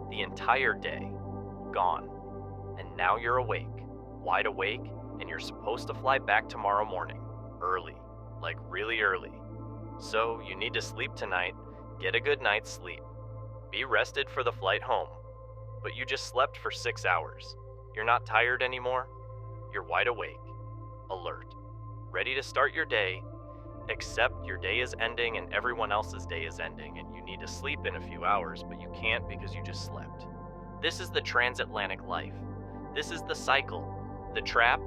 the entire day, gone. And now you're awake, wide awake, and you're supposed to fly back tomorrow morning, early, like really early. So you need to sleep tonight, get a good night's sleep. Be rested for the flight home. But you just slept for 6 hours. You're not tired anymore. You're wide awake, alert, ready to start your day, except your day is ending and everyone else's day is ending and you need to sleep in a few hours, but you can't because you just slept. This is the transatlantic life. This is the cycle, the trap,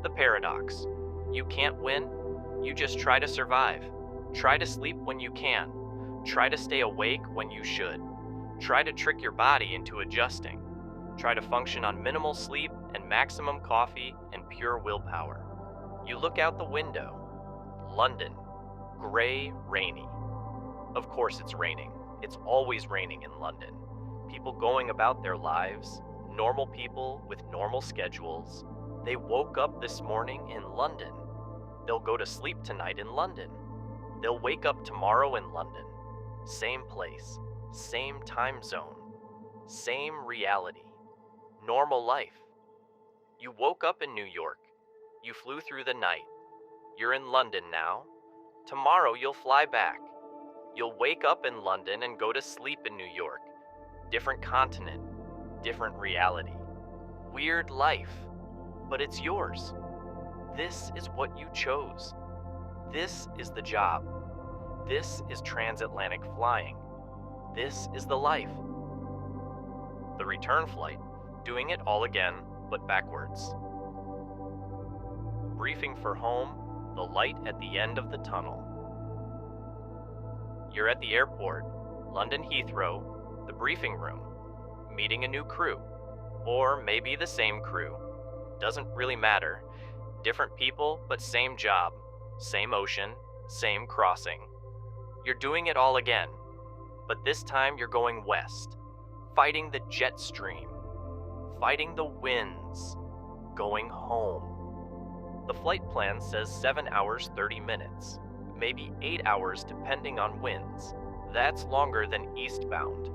the paradox. You can't win, you just try to survive. Try to sleep when you can. Try to stay awake when you should. Try to trick your body into adjusting. Try to function on minimal sleep and maximum coffee and pure willpower. You look out the window. London. Gray, rainy. Of course it's raining. It's always raining in London. People going about their lives, normal people with normal schedules. They woke up this morning in London. They'll go to sleep tonight in London. They'll wake up tomorrow in London. Same place, same time zone, same reality. Normal life. You woke up in New York. You flew through the night. You're in London now. Tomorrow you'll fly back. You'll wake up in London and go to sleep in New York. Different continent, different reality. Weird life, but it's yours. This is what you chose. This is the job. This is transatlantic flying. This is the life. The return flight, doing it all again, but backwards. Briefing for home, the light at the end of the tunnel. You're at the airport, London Heathrow, the briefing room, meeting a new crew. Or maybe the same crew. Doesn't really matter. Different people, but same job, same ocean, same crossing. You're doing it all again, but this time you're going west, fighting the jet stream, fighting the winds, going home. The flight plan says 7 hours 30 minutes, maybe 8 hours depending on winds. That's longer than eastbound.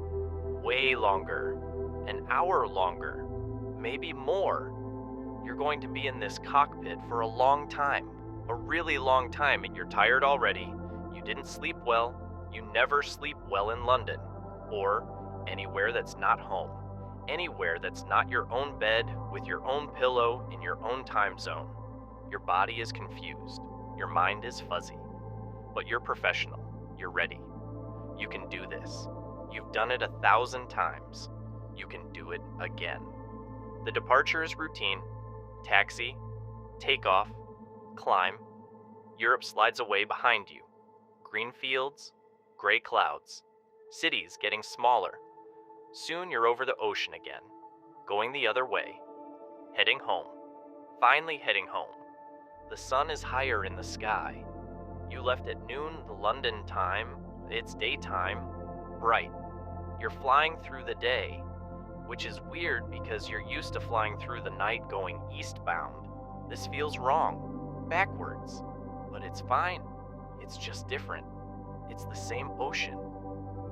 Way longer. An hour longer. Maybe more. You're going to be in this cockpit for a long time. A really long time, and you're tired already. You didn't sleep well. You never sleep well in London. Or anywhere that's not home. Anywhere that's not your own bed with your own pillow in your own time zone. Your body is confused. Your mind is fuzzy. But you're professional. You're ready. You can do this. You've done it 1,000 times. You can do it again. The departure is routine. Taxi, takeoff, climb. Europe slides away behind you. Green fields, gray clouds. Cities getting smaller. Soon you're over the ocean again. going the other way, heading home, finally heading home. The sun is higher in the sky. You left at noon the London time, it's daytime, bright. You're flying through the day, which is weird because you're used to flying through the night going eastbound. This feels wrong, backwards, but it's fine. It's just different. It's the same ocean,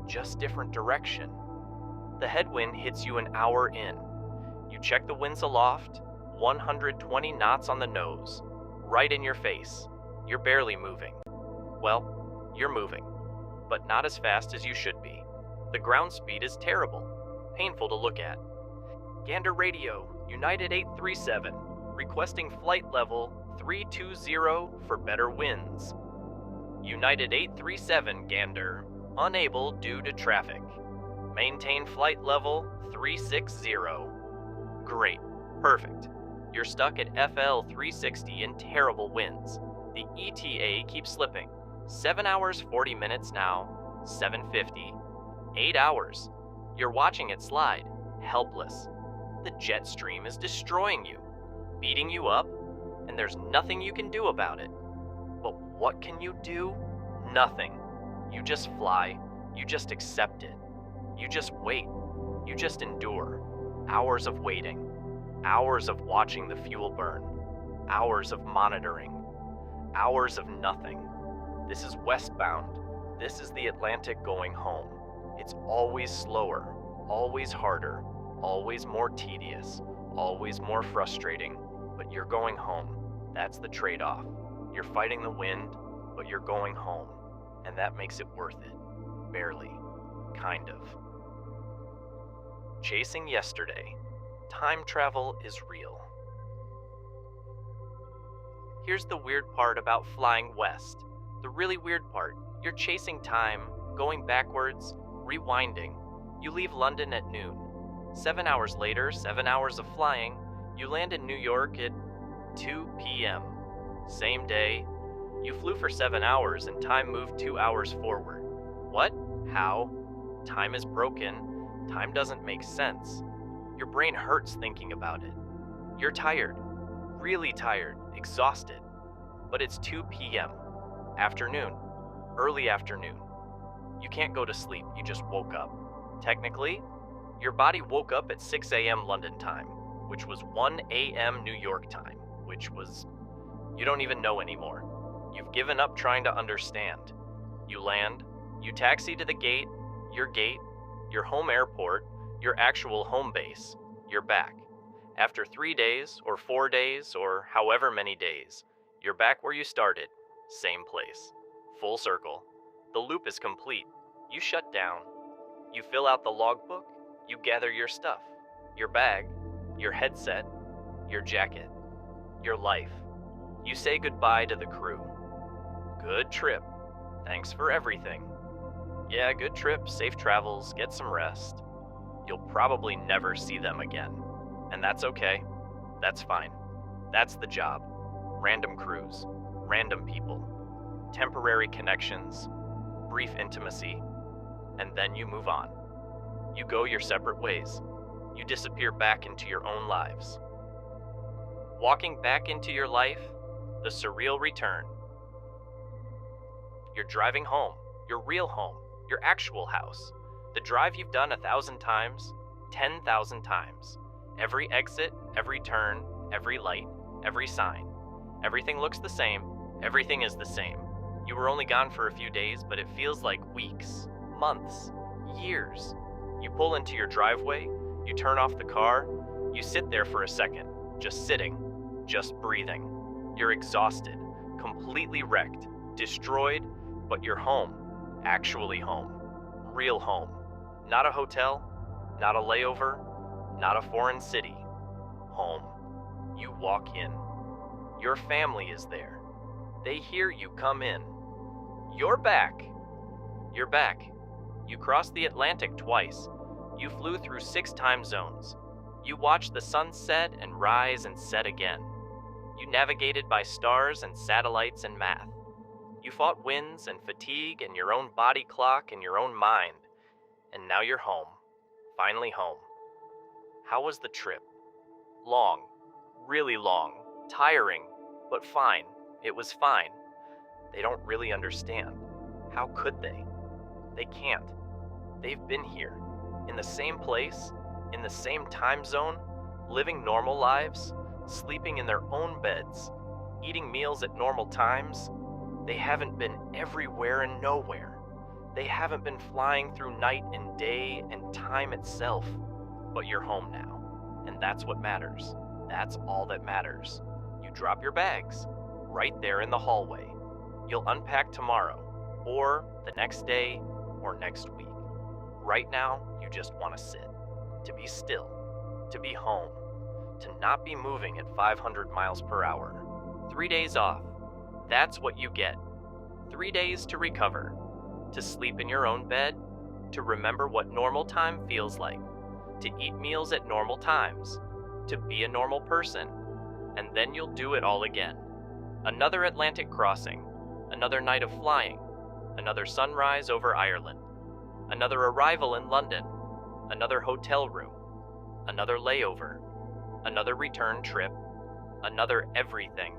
just different direction. The headwind hits you an hour in. You check the winds aloft, 120 knots on the nose, right in your face. You're barely moving. Well, you're moving, but not as fast as you should be. The ground speed is terrible, painful to look at. Gander Radio, United 837, requesting flight level 320 for better winds. United 837, Gander, unable due to traffic. Maintain flight level 360. Great, perfect. You're stuck at FL 360 in terrible winds. The ETA keeps slipping. 7 hours 40 minutes now, 7:50. 8 hours. You're watching it slide, helpless. The jet stream is destroying you, beating you up, and there's nothing you can do about it. But what can you do? Nothing. You just fly. You just accept it. You just wait. You just endure. Hours of waiting. Hours of watching the fuel burn. Hours of monitoring. Hours of nothing. This is westbound. This is the Atlantic going home. It's always slower, always harder, always more tedious, always more frustrating, but you're going home. That's the trade-off. You're fighting the wind, but you're going home, and that makes it worth it. Barely. Kind of. Chasing yesterday. Time travel is real. Here's the weird part about flying west. The really weird part. You're chasing time, going backwards, rewinding. You leave London at noon. 7 hours later, 7 hours of flying, you land in New York at 2 p.m. Same day. You flew for 7 hours and time moved 2 hours forward. What? How? Time is broken. Time doesn't make sense. Your brain hurts thinking about it. You're tired. Really tired. Exhausted. But it's 2 p.m. Afternoon. Early afternoon. You can't go to sleep, you just woke up. Technically, your body woke up at 6 a.m. London time, which was 1 a.m. New York time, which was... you don't even know anymore. You've given up trying to understand. You land, you taxi to the gate, your home airport, your actual home base, you're back. After 3 days, or 4 days, or however many days, you're back where you started, same place. Full circle. The loop is complete. You shut down. You fill out the logbook. You gather your stuff. Your bag. Your headset. Your jacket. Your life. You say goodbye to the crew. Good trip. Thanks for everything. Yeah, good trip, safe travels, get some rest. You'll probably never see them again. And that's okay. That's fine. That's the job. Random crews. Random people. Temporary connections. Brief intimacy, and then you move on. You go your separate ways. You disappear back into your own lives. Walking back into your life, the surreal return. You're driving home, your real home, your actual house. The drive you've done 1,000 times, 10,000 times. Every exit, every turn, every light, every sign. Everything looks the same, everything is the same. You were only gone for a few days, but it feels like weeks, months, years. You pull into your driveway, you turn off the car, you sit there for a second, just sitting, just breathing. You're exhausted, completely wrecked, destroyed, but you're home, actually home, real home. Not a hotel, not a layover, not a foreign city. Home. You walk in. Your family is there. They hear you come in. You're back. You're back. You crossed the Atlantic twice. You flew through 6 time zones. You watched the sun set and rise and set again. You navigated by stars and satellites and math. You fought winds and fatigue and your own body clock and your own mind. And now you're home. Finally home. How was the trip? Long, really long, tiring, but fine. It was fine. They don't really understand. How could they? They can't. They've been here, in the same place, in the same time zone, living normal lives, sleeping in their own beds, eating meals at normal times. They haven't been everywhere and nowhere. They haven't been flying through night and day and time itself. But you're home now, and that's what matters. That's all that matters. You drop your bags, right there in the hallway. You'll unpack tomorrow, or the next day, or next week. Right now, you just want to sit, to be still, to be home, to not be moving at 500 miles per hour. 3 days off. That's what you get. 3 days to recover, to sleep in your own bed, to remember what normal time feels like, to eat meals at normal times, to be a normal person, and then you'll do it all again. Another Atlantic crossing, another night of flying, another sunrise over Ireland, another arrival in London, another hotel room, another layover, another return trip, another everything.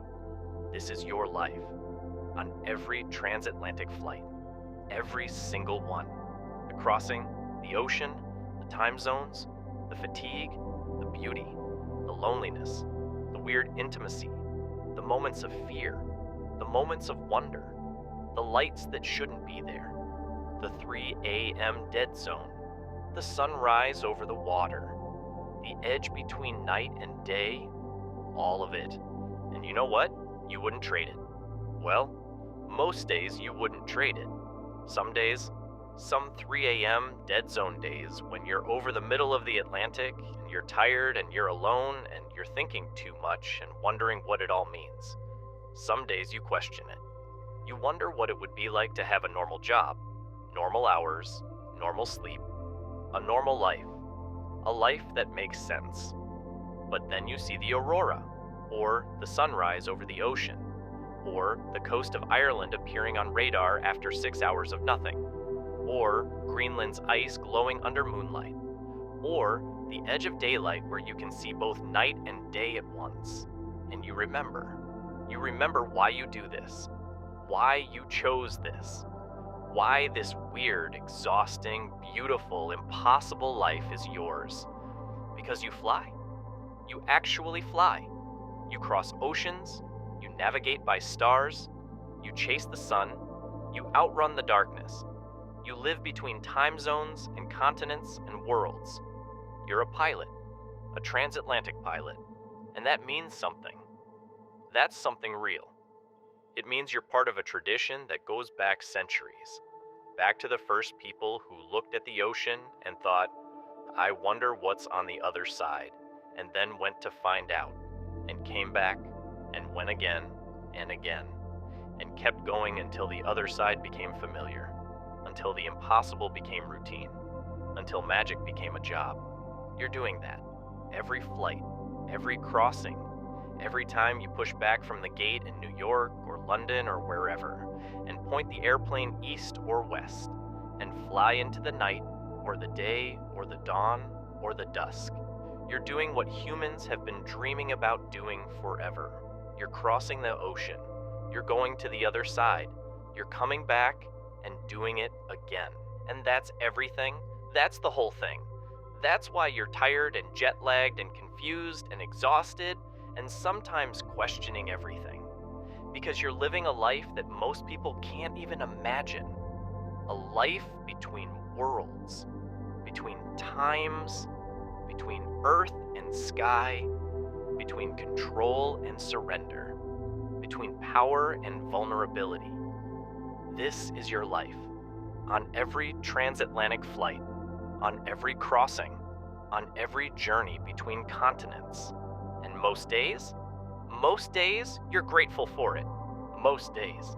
This is your life, on every transatlantic flight, every single one. The crossing, the ocean, the time zones, the fatigue, the beauty, the loneliness, the weird intimacy, the moments of fear, the moments of wonder, the lights that shouldn't be there, the 3 a.m. dead zone, the sunrise over the water, the edge between night and day, all of it. And you know what? You wouldn't trade it. Well, most days you wouldn't trade it. Some days, some 3 a.m. dead zone days when you're over the middle of the Atlantic and you're tired and you're alone and you're thinking too much and wondering what it all means. Some days you question it. You wonder what it would be like to have a normal job, normal hours, normal sleep, a normal life, a life that makes sense. But then you see the aurora, or the sunrise over the ocean, or the coast of Ireland appearing on radar after 6 hours of nothing, or Greenland's ice glowing under moonlight, or the edge of daylight where you can see both night and day at once. And you remember why you do this, why you chose this, why this weird, exhausting, beautiful, impossible life is yours. Because you fly. You actually fly. You cross oceans, you navigate by stars, you chase the sun, you outrun the darkness. You live between time zones and continents and worlds. You're a pilot, a transatlantic pilot, and that means something. That's something real. It means you're part of a tradition that goes back centuries, back to the first people who looked at the ocean and thought, I wonder what's on the other side, and then went to find out, and came back, and went again, and kept going until the other side became familiar, until the impossible became routine, until magic became a job. You're doing that. Every flight, every crossing, every time you push back from the gate in New York or London or wherever, and point the airplane east or west, and fly into the night, or the day, or the dawn, or the dusk. You're doing what humans have been dreaming about doing forever. You're crossing the ocean. You're going to the other side. You're coming back and doing it again. And that's everything. That's the whole thing. That's why you're tired and jet-lagged and confused and exhausted and sometimes questioning everything. Because you're living a life that most people can't even imagine. A life between worlds, between times, between earth and sky, between control and surrender, between power and vulnerability. This is your life. On every transatlantic flight, on every crossing, on every journey between continents. And most days, you're grateful for it. Most days.